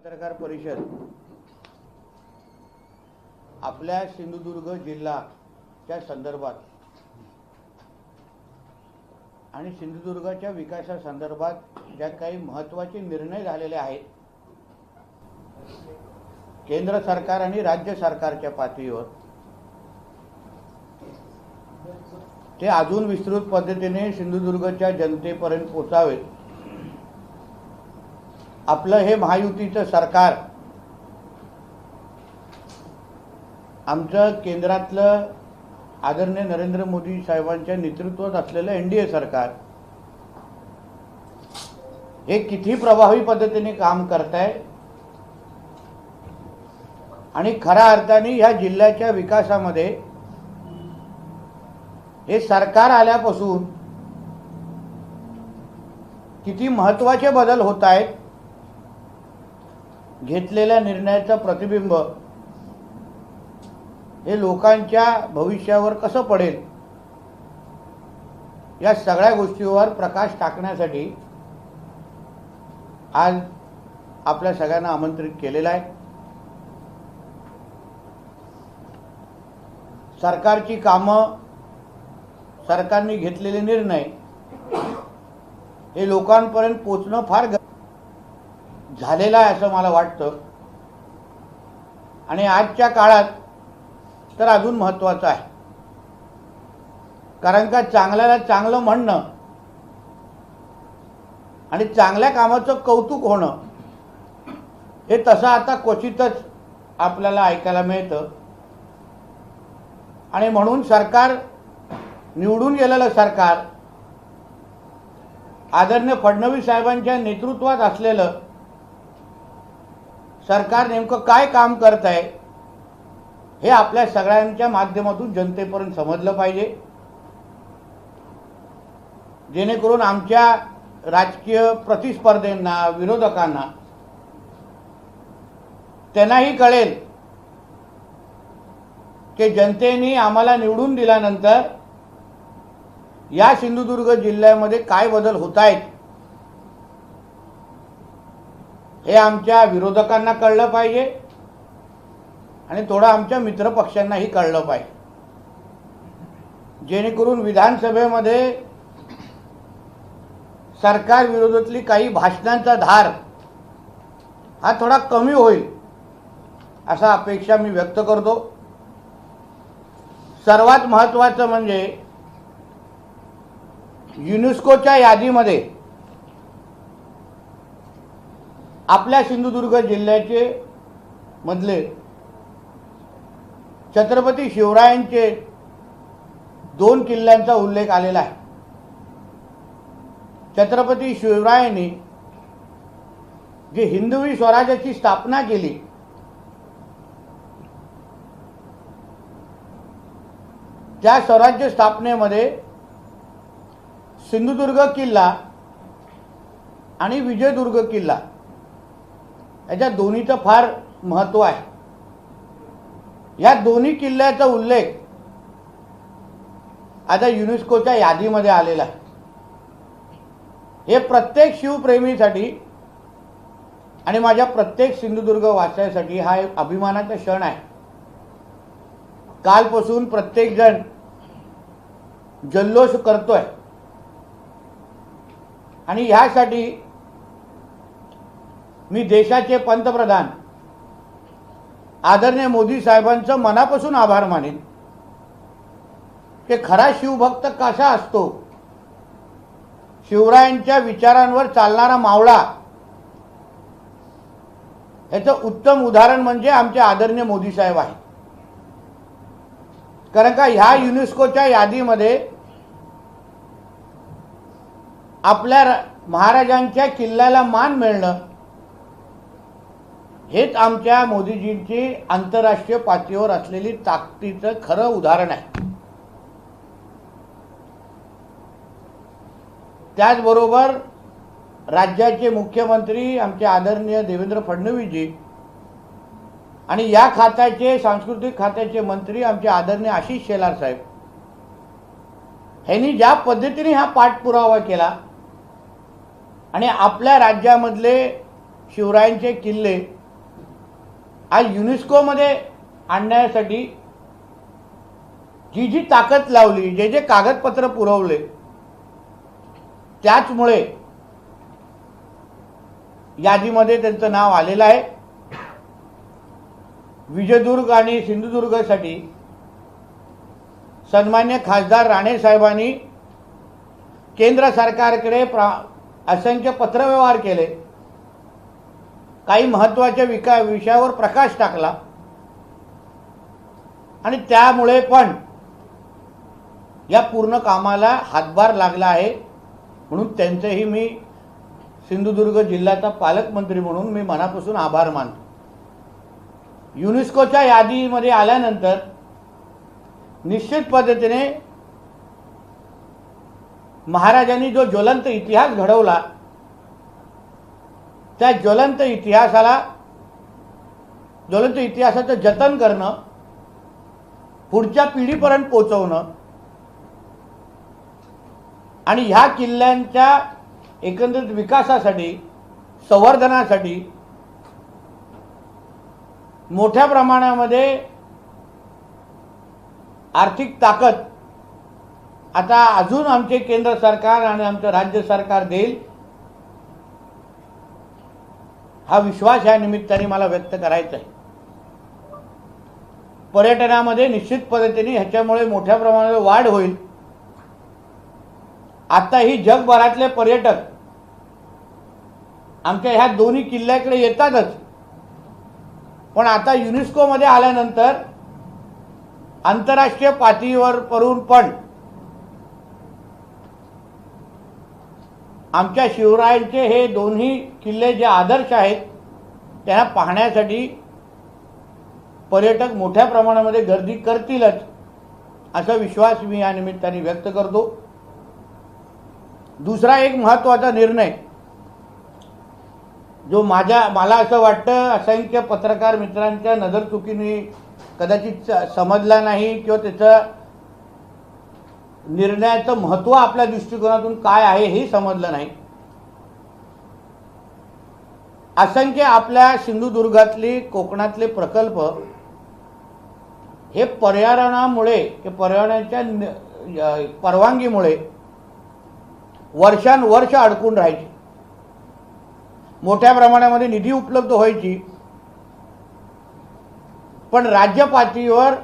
पत्रकार परिषद आपल्या सिंधुदुर्ग जिल्ह्याच्या संदर्भात आणि सिंधुदुर्गाच्या विकासासंदर्भात ज्या काही महत्त्वाचे निर्णय झालेले आहेत केंद्र सरकार आणि राज्य सरकारच्या पातळीवर ते अजून विस्तृत पद्धतीने सिंधुदुर्गच्या जनतेपर्यंत पोहोचावेत। आपलं हे महायुतीचं सरकार आमचं केंद्रातलं आदरणीय नरेंद्र मोदी साहेबांच्या नेतृत्वात असलेलं एनडीए सरकार हे किती प्रभावी पद्धतीने काम करत आहे आणि खऱ्या अर्थाने ह्या जिल्ह्याच्या विकासामध्ये हे सरकार आल्यापासून किती महत्त्वाचे बदल होत आहेत, घेतलेल्या निर्णयाचं प्रतिबिंब हे लोकांच्या भविष्यावर कसं पडेल या सगळ्या गोष्टीवर प्रकाश टाकण्यासाठी आज आपल्या सगळ्यांना आमंत्रित केलेलं आहे। सरकारची कामं, सरकारने घेतलेले निर्णय हे लोकांपर्यंत पोहोचणं फार झालेलं आहे असं मला वाटतं आणि आजच्या काळात तर अजून महत्त्वाचं आहे। कारण का चांगल्याला चांगलं म्हणणं आणि चांगल्या कामाचं कौतुक होणं हे तसं आता क्वचितच आपल्याला ऐकायला मिळतं आणि म्हणून सरकार, निवडून गेलेलं सरकार, आदरणीय फडणवीस साहेबांच्या नेतृत्वात असलेलं सरकार नेमकं काय काम करत आहे हे आपल्या सगळ्यांच्या माध्यमातून जनतेपर्यंत समजलं पाहिजे, जेणेकरून आमच्या राजकीय प्रतिस्पर्ध्यांना, विरोधकांना त्यांनाही कळेल की जनतेने आम्हाला निवडून दिल्यानंतर या सिंधुदुर्ग जिल्ह्यामध्ये काय बदल होत आहेत हे आमच्या विरोधकांना कळलं पाहिजे आणि थोडं आमच्या मित्रपक्षांनाही कळलं पाहिजे, जेणेकरून विधानसभेमध्ये सरकार विरोधातली काही भाषणांचा धार हा थोडा कमी होईल असा अपेक्षा मी व्यक्त करतो। सर्वात महत्त्वाचं म्हणजे युनेस्कोच्या यादीमध्ये आपल्या सिंधुदुर्ग जिल्ह्याचे मधले छत्रपती शिवरायांचे 2 किल्ल्यांचा उल्लेख आलेला आहे। छत्रपती शिवरायांनी जे हिंदवी स्वराज्याची स्थापना केली त्या स्वराज्य स्थापनेमध्ये सिंधुदुर्ग किल्ला आणि विजयदुर्ग किल्ला याच्या दोन्हीचं फार महत्त्व आहे। या दोन्ही किल्ल्याचा उल्लेख आता युनेस्कोच्या यादीमध्ये आलेला आहे। हे प्रत्येक शिवप्रेमीसाठी आणि माझ्या प्रत्येक सिंधुदुर्ग वासियासाठी हा एक अभिमानाचा क्षण आहे। कालपासून प्रत्येक जण जल्लोष करतोय आणि ह्यासाठी मी देशाचे पंतप्रधान आदरणीय मोदी साहेबांचं मनापासून आभार मानेन की खरा शिवभक्त कसा असतो, शिवरायांच्या विचारांवर चालणारा मावळा, याचं उत्तम उदाहरण म्हणजे आमचे आदरणीय मोदी साहेब आहेत। कारण का ह्या युनेस्कोच्या यादीमध्ये आपल्या महाराजांच्या किल्ल्याला मान मिळणं हेच आमच्या मोदीजींची आंतरराष्ट्रीय पातळीवर असलेली ताकदीचं खरं उदाहरण आहे। त्याचबरोबर राज्याचे मुख्यमंत्री आमचे आदरणीय देवेंद्र फडणवीसजी आणि या खात्याचे, सांस्कृतिक खात्याचे मंत्री आमचे आदरणीय आशिष शेलार साहेब यांनी ज्या पद्धतीने हा पाठपुरावा केला आणि आपल्या राज्यामधले शिवरायांचे किल्ले आज युनेस्कोमध्ये आणण्यासाठी जी जी ताकद लावली, जे जे कागदपत्र पुरवले, त्याचमुळे यादीमध्ये त्यांचं नाव आलेलं आहे. विजयदुर्ग आणि सिंधुदुर्गसाठी सन्मान्य खासदार राणे साहेबांनी केंद्र सरकारकडे असंख्य पत्रव्यवहार केले, काही महत्त्वाच्या विषयावर प्रकाश टाकला आणि त्यामुळे पण या पूर्ण कामाला हातभार लागला आहे. म्हणून त्यांचेही मी सिंधुदुर्ग जिल्ह्याचा पालकमंत्री म्हणून मी मनापासून आभार मानतो. युनेस्कोच्या यादीमध्ये आल्यानंतर निश्चित पद्धतीने महाराजांनी जो ज्वलंत इतिहास घडवला, त्या ज्वलंत इतिहासाचं जतन करणं, पुढच्या पिढीपर्यंत पोहोचवणं आणि ह्या किल्ल्यांच्या एकंदरीत विकासासाठी, संवर्धनासाठी मोठ्या प्रमाणामध्ये आर्थिक ताकद आता अजून आमचे केंद्र सरकार आणि आमचं राज्य सरकार देईल, हा विश्वास या निमित्ताने मला व्यक्त करायचा आहे. पर्यटनामध्ये निश्चित पद्धतीने ह्याच्यामुळे मोठ्या प्रमाणात वाढ होईल. आताही जगभरातले पर्यटक आमच्या ह्या दोन्ही किल्ल्याकडे येतातच, पण आता युनेस्कोमध्ये आल्यानंतर आंतरराष्ट्रीय पातळीवर पण आमच्या शिवरायांचे हे दोन्ही किल्ले जे आदर्श आहेत त्यांना पाहण्यासाठी पर्यटक मोठ्या प्रमाणामध्ये गर्दी करतीलच, असा विश्वास मी या निमित्ताने व्यक्त करतो. दुसरा एक महत्त्वाचा निर्णय जो मला असं वाटतं असंख्य पत्रकार मित्रांच्या नजरचुकीने कदाचित समजला नाही किंवा त्याचं निर्णयाचं महत्त्व आपल्या दृष्टिकोनातून काय आहे हे समजलं नाही. असंख्य आपल्या सिंधुदुर्गातले, कोकणातले प्रकल्प हे पर्यावरणामुळे, पर्यावरणाच्या परवानगीमुळे वर्षानुवर्ष अडकून राहायचे. मोठ्या प्रमाणामध्ये निधी उपलब्ध व्हायची, पण राज्य पातळीवर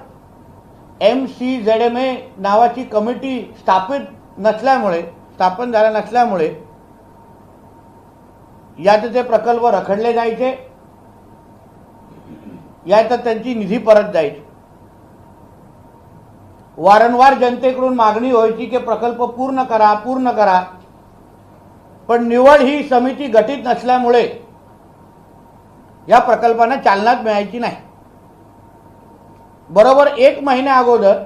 MCZMA नावाची कमिटी स्थापन झाल्या नसल्यामुळे यात ते प्रकल्प रखडले जायचे, यात त्यांची निधी परत जायची. वारंवार जनतेकडून मागणी व्हायची की प्रकल्प पूर्ण करा, पण निवड ही समिती गठीत नसल्यामुळे या प्रकल्पांना चालनाच मिळायची नाही. बरोबर 1 महिन्या अगोदर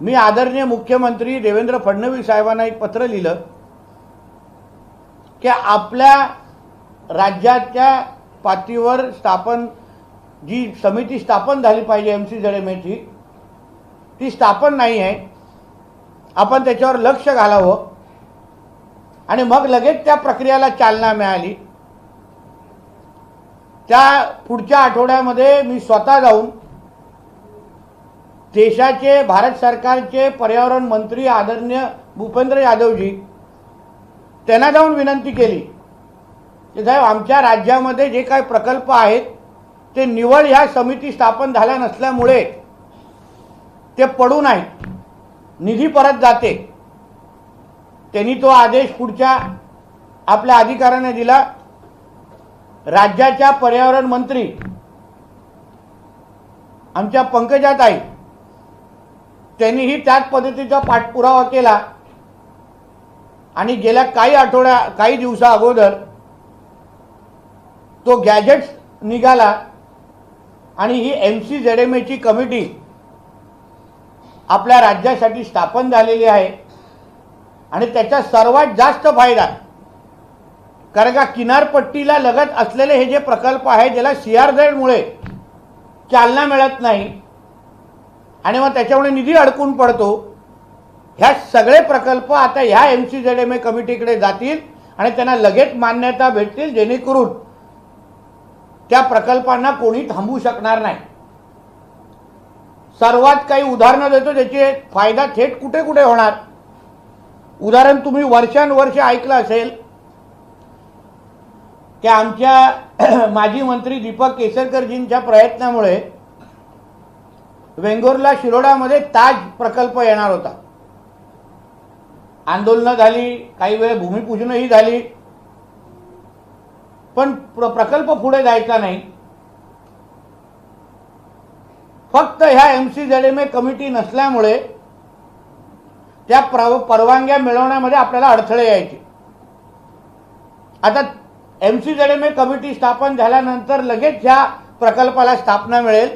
मी आदरणीय मुख्यमंत्री देवेंद्र फडणवीस साहेबांना एक पत्र लिहिलं की आपल्या राज्याच्या पातळीवर जी समिती स्थापन झाली पाहिजे MCZMAची, ती स्थापन नाही आहे, आपण त्याच्यावर लक्ष घालावं. आणि मग लगेच त्या प्रक्रियेला चालना मिळाली. त्या पुढच्या आठवड्यामध्ये मी स्वतः जाऊन देशाचे, भारत सरकारचे पर्यावरण मंत्री आदरणीय भूपेंद्र यादवजी त्यांना जाऊन विनंती केली की साहेब, आमच्या राज्यामध्ये जे काही प्रकल्प आहेत ते निवड ह्या समिती स्थापन झाल्या नसल्यामुळे ते पडून आहेत, निधी परत जाते. त्यांनी तो आदेश पुढच्या आपल्या अधिकाऱ्याने दिला. राज्याच्या पर्यावरण मंत्री आमच्या पंकजाताई त्यांनीही त्याच पद्धतीचा पाठपुरावा केला आणि गेल्या काही दिवसा अगोदर तो गॅजेट्स निघाला आणि ही MCZMAची कमिटी आपल्या राज्यासाठी स्थापन झालेली आहे. आणि त्याचा सर्वात जास्त फायदा, कारण का किनारपट्टीला लगत असलेले हे जे प्रकल्प आहेत ज्याला CRZ मुळे चालना मिळत नाही आणि मग त्याच्यामुळे निधी अडकून पडतो, ह्या सगळे प्रकल्प आता ह्या MCZMA कमिटीकडे जातील आणि त्यांना लगेच मान्यता भेटतील, जेणेकरून त्या प्रकल्पांना कोणी थांबवू शकणार नाही. सर्वात काही उदाहरणं देतो ज्याचे फायदा थेट कुठे कुठे होणार. उदाहरण तुम्ही वर्षानुवर्ष ऐकलं असेल की आमच्या माजी मंत्री दीपक केसरकरजींच्या प्रयत्नामुळे वेंगुर्ला शिरोडामध्ये ताज प्रकल्प येणार होता. आंदोलनं झाली, काही वेळ भूमिपूजनही झाली, पण प्रकल्प पुढे जायचा नाही. फक्त ह्या MCZMA कमिटी नसल्यामुळे त्या परवानग्या मिळवण्यामध्ये आपल्याला अडथळे यायचे. आता MCZMA कमिटी स्थापन झाल्यानंतर लगेच ह्या प्रकल्पाला स्थापना मिळेल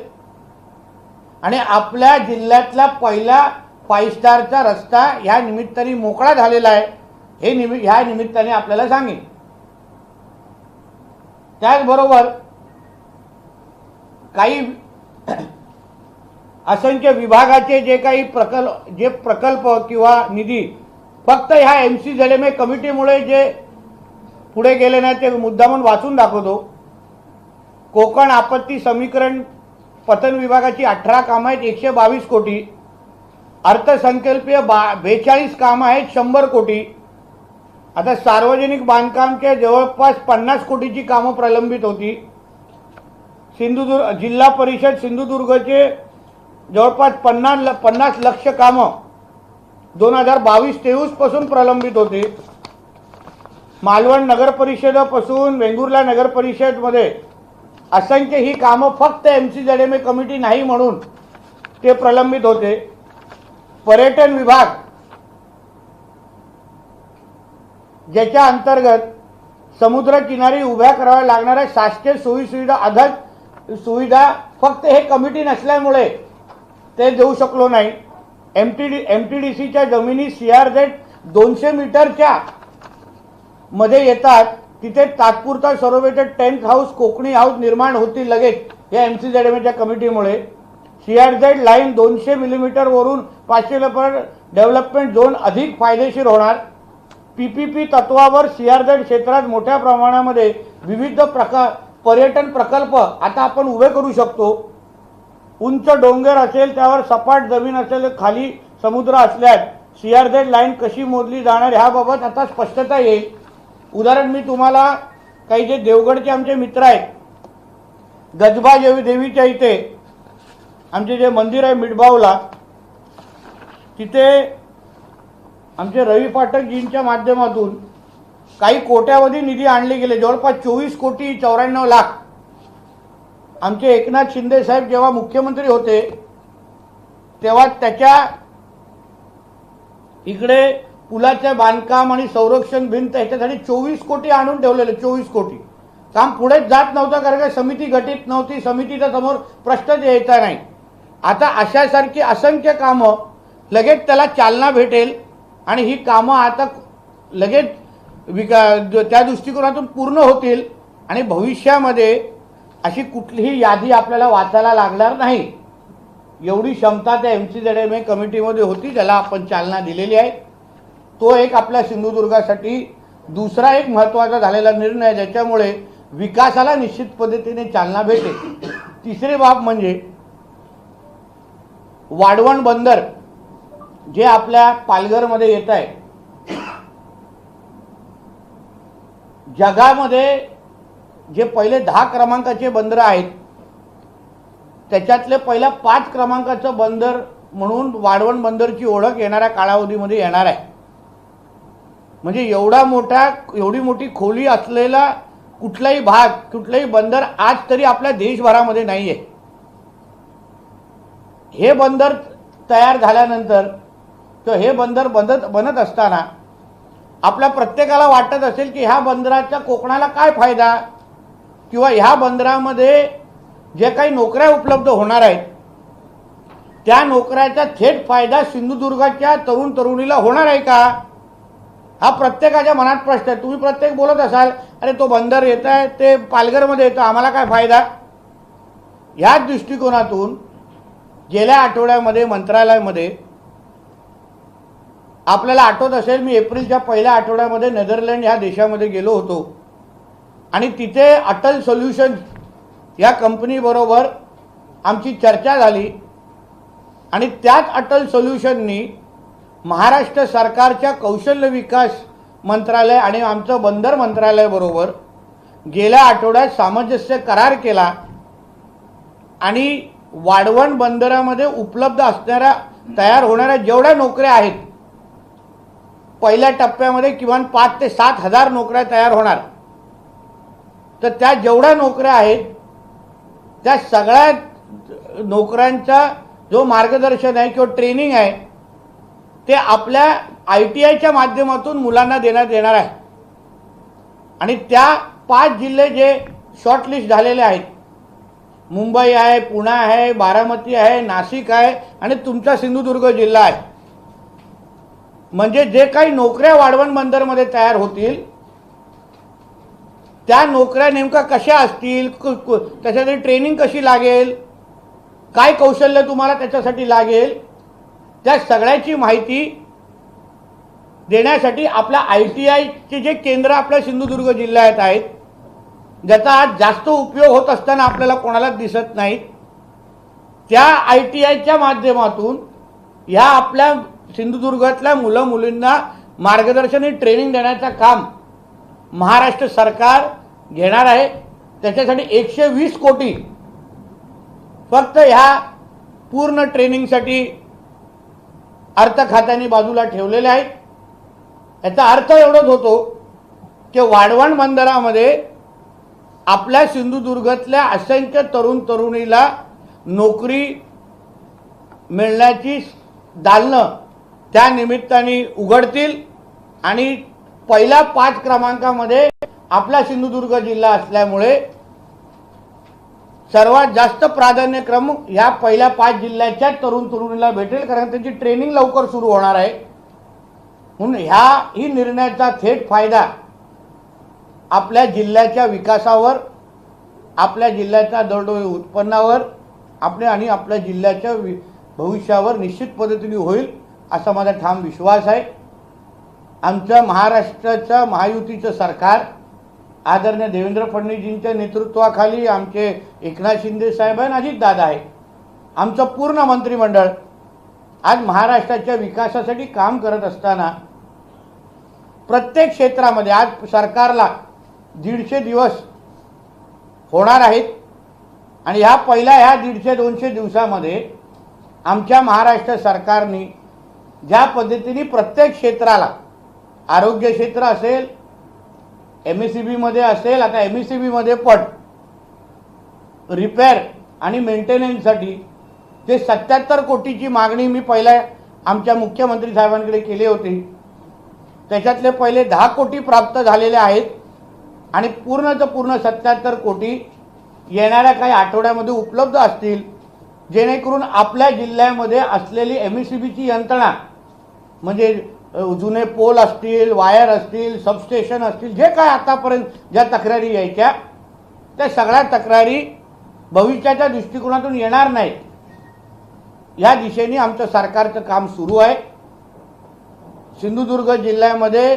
आणि आपल्या जिल्ह्यातला पहिला 5 स्टारचा रस्ता ह्या निमित्ताने मोकळा झालेला आहे, हे ह्या निमित्ताने आपल्याला सांगेन. त्याचबरोबर काही असंख्य विभागाचे जे काही प्रकल्प किंवा निधी फक्त ह्या MCZMA कमिटीमुळे जे पुढे गेले नाही ते मुद्दामून वाचून दाखवतो. कोकण आपत्ती समीकरण पतन विभागाची 18 कामं आहेत, 122 कोटी. अर्थसंकल्पीय 42 कामं आहेत, 100 कोटी. आता सार्वजनिक बांधकामच्या जवळपास 50 कोटीची कामं प्रलंबित होती. सिंधुदुर्ग जिल्हा परिषद सिंधुदुर्गचे जवळपास 50 लक्ष कामं 2022-23 पासून प्रलंबित होते. मालवण नगर परिषदेपासून वेंगुर्ला नगर परिषदमध्ये असंख्य ही कामं फक्त MCZMA कमिटी नाही म्हणून ते प्रलंबित होते. पर्यटन विभाग ज्याच्या अंतर्गत समुद्रकिनारी उभ्या कराव्या लागणाऱ्या शासकीय सोयीसुविधा अधिक सुविधा फक्त हे कमिटी नसल्यामुळे ते देऊ शकलो नाही. MTDCच्या जमिनी CRZ 200 मीटरच्या मध्ये येतात, तिथे तात्पुरता सरोवेटेड टेंट हाऊस, कोकणी हाऊस निर्माण होतील लगेच या MCZMAच्या कमिटीमुळे. CRZ लाईन 200 मिलीमीटर वरून 500 डेव्हलपमेंट झोन अधिक फायदेशीर होणार. PPP तत्वावर CRZ क्षेत्रात मोठ्या प्रमाणामध्ये विविध पर्यटन प्रकल्प आता आपण उभे करू शकतो. उंच डोंगर असेल, त्यावर सपाट जमीन असेल, खाली समुद्र असल्यास CRZ लाईन कशी मोजली जाणार ह्याबाबत आता स्पष्टता येईल. उदाहरण मी तुम्हाला काही जे देवगडचे आमचे मित्र आहेत, गजबा देवीच्या इथे आमचे जे मंदिर आहे मिठबावला, तिथे आमचे रवी पाठकजींच्या माध्यमातून काही कोट्यावधी निधी आणले गेले, जवळपास 24 कोटी 94 लाख. आमचे एकनाथ शिंदे साहेब जेव्हा मुख्यमंत्री होते तेव्हा त्याच्या इकडे पुलाचे बांधकाम आणि संरक्षण भिंत याच्यासाठी 24 कोटी आणून ठेवलेले. 24 कोटी काम पुढेच जात नव्हतं, कारण का समिती गठीत नव्हती, समितीच्या समोर प्रश्नच यायचा नाही. आता अशासारखी असंख्य कामं लगेच त्याला चालना भेटेल आणि ही कामं आता लगेच त्या दृष्टिकोनातून पूर्ण होतील आणि भविष्यामध्ये अशी कुठलीही यादी आपल्याला वाचायला लागणार नाही. एवढी क्षमता त्या MCZMA कमिटीमध्ये होती, ज्याला आपण चालना दिलेली आहे. तो एक आपल्या सिंधुदुर्गासाठी दुसरा एक महत्त्वाचा झालेला निर्णय, ज्याच्यामुळे विकासाला निश्चित पद्धतीने चालना भेटेल. तिसरी बाब म्हणजे वाढवण बंदर जे आपल्या पालघरमध्ये येत आहे. जगामध्ये जे पहिले 10 क्रमांकाचे बंदर आहेत त्याच्यातले पहिल्या 5 क्रमांकाचं बंदर म्हणून वाढवण बंदरची ओळख येणाऱ्या कालावधीमध्ये येणार आहे. म्हणजे एवढी मोठी खोली असलेला कुठलाही भाग, कुठलाही बंदर आज तरी आपल्या देशभरामध्ये नाही आहे. हे बंदर तयार झाल्यानंतर तर हे बंदर बनत असताना आपल्या प्रत्येकाला वाटत असेल की ह्या बंदराचा कोकणाला काय फायदा, किंवा ह्या बंदरामध्ये जे काही नोकऱ्या उपलब्ध होणार आहेत त्या नोकऱ्याचा थेट फायदा सिंधुदुर्गाच्या तरुण तरुणीला होणार आहे का, हा प्रत्येकाच्या मनात प्रश्न आहे. तुम्ही प्रत्येक बोलत असाल अरे तो बंदर येत आहे ते पालघरमध्ये येतं, आम्हाला काय फायदा. ह्याच दृष्टिकोनातून गेल्या आठवड्यामध्ये मंत्रालयामध्ये आपल्याला आठवत असेल, मी एप्रिलच्या पहिल्या आठवड्यामध्ये नेदरलँड ह्या देशामध्ये गेलो होतो आणि तिथे अटल सोल्युशन्स या कंपनीबरोबर आमची चर्चा झाली आणि त्याच अटल सोल्युशननी महाराष्ट्र सरकारच्या कौशल्य विकास मंत्रालय आणि आमचं बंदर मंत्रालयाबरोबर गेल्या आठवड्यात सामंजस्य करार केला आणि वाढवण बंदरामध्ये उपलब्ध असणाऱ्या तयार होणाऱ्या जेवढ्या नोकऱ्या आहेत, पहिल्या टप्प्यामध्ये किमान 5 ते 7 हजार नोकऱ्या तयार होणार, तर त्या जेवढ्या नोकऱ्या आहेत त्या सगळ्या नोकऱ्यांचा जो मार्गदर्शन आहे किंवा ट्रेनिंग आहे ते आपल्या ITIच्या माध्यमातून मुलांना देण्यात येणार आहे. आणि त्या 5 जिल्हे जे शॉर्टलिस्ट झालेले आहेत, मुंबई आहे, पुणे आहे, बारामती आहे, नाशिक आहे आणि तुमचा सिंधुदुर्ग जिल्हा आहे. म्हणजे जे काही नोकऱ्या वाढवण बंदरमध्ये तयार होतील त्या नोकऱ्या नेमका कशा असतील, त्याच्यासाठी ट्रेनिंग कशी लागेल, काय कौशल्य तुम्हाला त्याच्यासाठी लागेल, त्या सगळ्याची माहिती देण्यासाठी आपल्या ITIचे जे केंद्र आपल्या सिंधुदुर्ग जिल्ह्यात आहेत, ज्याचा आज जास्त उपयोग होत असताना आपल्याला कोणालाच दिसत नाही, त्या ITIच्या माध्यमातून ह्या आपल्या सिंधुदुर्गातल्या मुलं मुलींना मार्गदर्शन आणि ट्रेनिंग देण्याचं काम महाराष्ट्र सरकार घेणार आहे. त्याच्यासाठी 120 कोटी फक्त ह्या पूर्ण ट्रेनिंगसाठी अर्थ खात्याने बाजूला ठेवलेले आहेत. याचा अर्थ एवढाच होतो की वाढवण बंदरामध्ये आपल्या सिंधुदुर्गातल्या असंख्य तरुण तरुणीला नोकरी मिळण्याची दालनं त्या निमित्ताने उघडतील आणि पहिल्या 5 क्रमांकामध्ये आपला सिंधुदुर्ग जिल्हा असल्यामुळे सर्वात जास्त प्राधान्यक्रम ह्या पहिल्या 5 जिल्ह्याच्या तरुण तरुणीला भेटेल, कारण त्यांची ट्रेनिंग लवकर सुरू होणार आहे. म्हणून ही निर्णयाचा थेट फायदा आपल्या जिल्ह्याच्या विकासावर, आपल्या जिल्ह्याच्या दरडोई उत्पन्नावर आणि आपल्या जिल्ह्याच्या भविष्यावर निश्चित पद्धतीने होईल असा माझा ठाम विश्वास आहे. आमच्या महाराष्ट्राचं महायुतीचं सरकार आदरणीय देवेंद्र फडणवीसजींच्या नेतृत्वाखाली आमचे एकनाथ शिंदे साहेब आणि अजितदादा आहे, आमचं पूर्ण मंत्रिमंडळ आज महाराष्ट्राच्या विकासासाठी काम करत असताना प्रत्येक क्षेत्रामध्ये आज सरकारला 150 दिवस होणार आहेत आणि ह्या 150-200 दिवसामध्ये आमच्या महाराष्ट्र सरकारने ज्या पद्धतीने प्रत्येक क्षेत्राला, आरोग्य क्षेत्र असेल, MSEB मध्ये असेल, आता MSEB मध्ये पण रिपेअर आणि मेंटेनन्ससाठी जे 77 कोटीची मागणी मी पहिल्या आमच्या मुख्यमंत्री साहेबांकडे केली होती, त्याच्यातले पहिले 10 कोटी प्राप्त झालेले आहेत आणि पूर्णचं पूर्ण 77 कोटी येणाऱ्या काही आठवड्यामध्ये उपलब्ध असतील, जेणेकरून आपल्या जिल्ह्यामध्ये असलेली MSEBची यंत्रणा म्हणजे जुने पोल असतील, वायर असतील, सबस्टेशन असतील, जे काय आतापर्यंत ज्या तक्रारी यायच्या त्या सगळ्या तक्रारी भविष्याच्या दृष्टिकोनातून येणार नाहीत. या दिशेने आमचं सरकारचं काम सुरू आहे. सिंधुदुर्ग जिल्ह्यामध्ये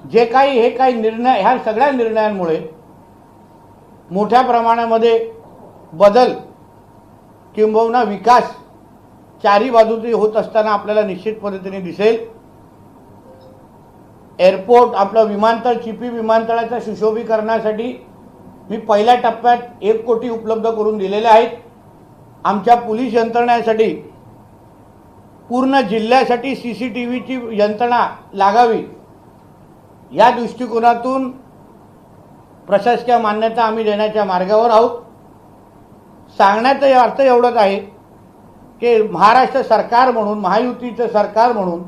जे काही निर्णय, ह्या सगळ्या निर्णयांमुळे मोठ्या प्रमाणामध्ये बदल किंबहुना विकास चारी बाजूने होत असताना आपल्याला निश्चित पद्धतीने दिसेल. एअरपोर्ट, आपलं विमानतळ, चिपी विमानतळाच्या सुशोभीकरणासाठी मी पहिल्या टप्प्यात 1 कोटी उपलब्ध करून दिलेले आहेत. आमच्या पोलीस यंत्रणेसाठी पूर्ण जिल्ह्यासाठी CCTVची यंत्रणा लागावी या दृष्टिकोनातून प्रशासकीय मान्यता आम्ही देण्याच्या मार्गावर आहोत. सांगण्याचा अर्थ एवढाच आहे की महाराष्ट्र सरकार म्हणून, महायुतीचं सरकार म्हणून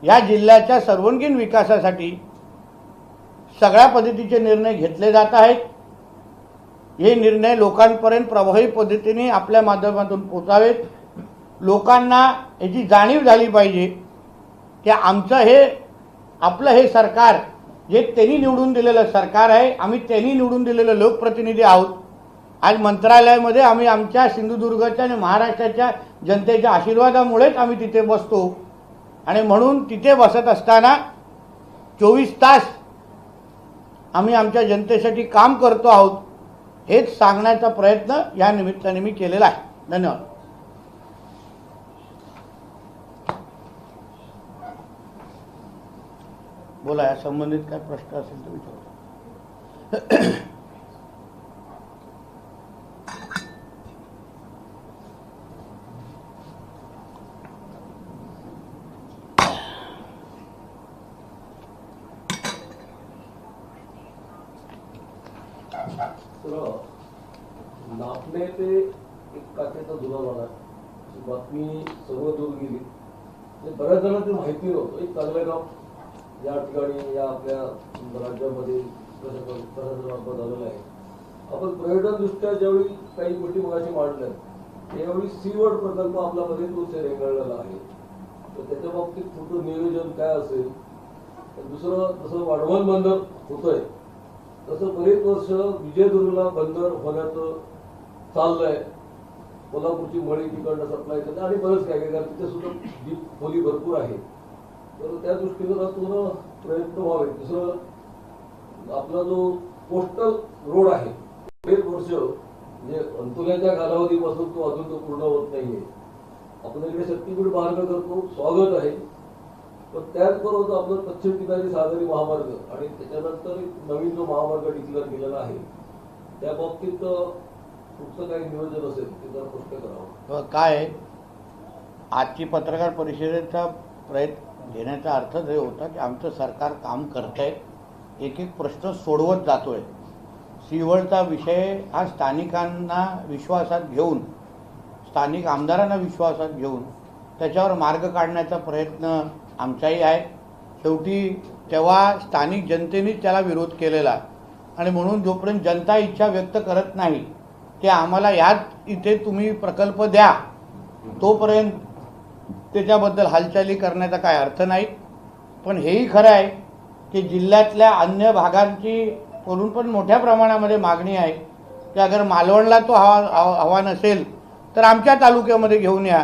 या जिल्ह्याच्या सर्वांगीण विकासासाठी सगळ्या पद्धतीचे निर्णय घेतले जात आहेत. हे निर्णय लोकांपर्यंत प्रभावी पद्धतीने आपल्या माध्यमातून पोहोचावेत. लोकांना याची जाणीव झाली पाहिजे की आपलं हे सरकार जे त्यांनी निवडून दिलेलं सरकार आहे, आम्ही त्यांनी निवडून दिलेले लोकप्रतिनिधी आहोत. आज मंत्रालयामध्ये आम्ही आमच्या सिंधुदुर्गाच्या आणि महाराष्ट्राच्या जनतेच्या आशीर्वादामुळेच आम्ही तिथे बसतो. आणि म्हणून तिथे बसत असताना 24 तास आम्ही आमच्या जनतेसाठी काम करतो आहोत हेच सांगण्याचा प्रयत्न या निमित्ताने मी केलेला आहे। धन्यवाद। बोला, या संबंधित काय प्रश्न असेल तर विचारा। नापणे ते एक काचेचा जुना झाला बातमी सर्व दूर गेली, बऱ्याच जणांना ते माहिती नव्हतं। एक चांगलं गाव या ठिकाणी या आपल्या राज्यामध्ये प्रशासन झालेलं आहे। आपण पर्यटन दृष्ट्या ज्यावेळी काही गोष्टी मगाशी मांडल्या त्यावेळी सीवर्ड प्रकल्प आपल्यामध्ये तो रेंगाळलेला आहे, तर त्याच्या बाबतीत पुढचं नियोजन काय असेल। दुसरं, जसं वाढवण बंदर होतंय तसं बरेच वर्ष विजयदुर्गला बंदर होण्याचं चाललंय। कोल्हापूरची मळी तिकडनं सप्लाय करते आणि बरंच काय काय, तिथे सुद्धा डीप खोली भरपूर आहे, तर त्या दृष्टीनं पूर्ण प्रयत्न व्हावे। दुसरं, आपला जो कोस्टल रोड आहे बरेच वर्ष म्हणजे अंतुल्याच्या कालावधीपासून तो अजून तो पूर्ण होत नाहीये। आपण इकडे शक्तीपीठ मार्ग करतो, स्वागत आहे, पण त्याचबरोबर आपलं पश्चिम किनारी सागरी महामार्ग आणि त्याच्यानंतर नवीन जो महामार्ग डिक्लेअर केलेला आहे त्या बाबतीत पुढचं काही नियोजन असेल ते जरा स्पष्ट करावं। काय आजची पत्रकार परिषदेचा प्रयत्न घेण्याचा अर्थ हे होता की आमचं सरकार काम करतंय, एक एक प्रश्न सोडवत जातोय। सीवर्डचा विषय हा स्थानिकांना विश्वासात घेऊन, स्थानिक आमदारांना विश्वासात घेऊन त्याच्यावर मार्ग काढण्याचा प्रयत्न आमचाही आहे। शेवटी तेव्हा स्थानिक जनतेनेच त्याला विरोध केलेला आणि म्हणून जोपर्यंत जनता इच्छा व्यक्त करत नाही की आम्हाला यात इथे तुम्ही प्रकल्प द्या, तोपर्यंत त्याच्याबद्दल हालचाली करण्याचा काय अर्थ नाही। पण हेही खरं आहे की जिल्ह्यातल्या अन्य भागांची करून पण मोठ्या प्रमाणामध्ये मागणी आहे की अगर मालवणला तो हवा नसेल तर आमच्या तालुक्यामध्ये घेऊन या,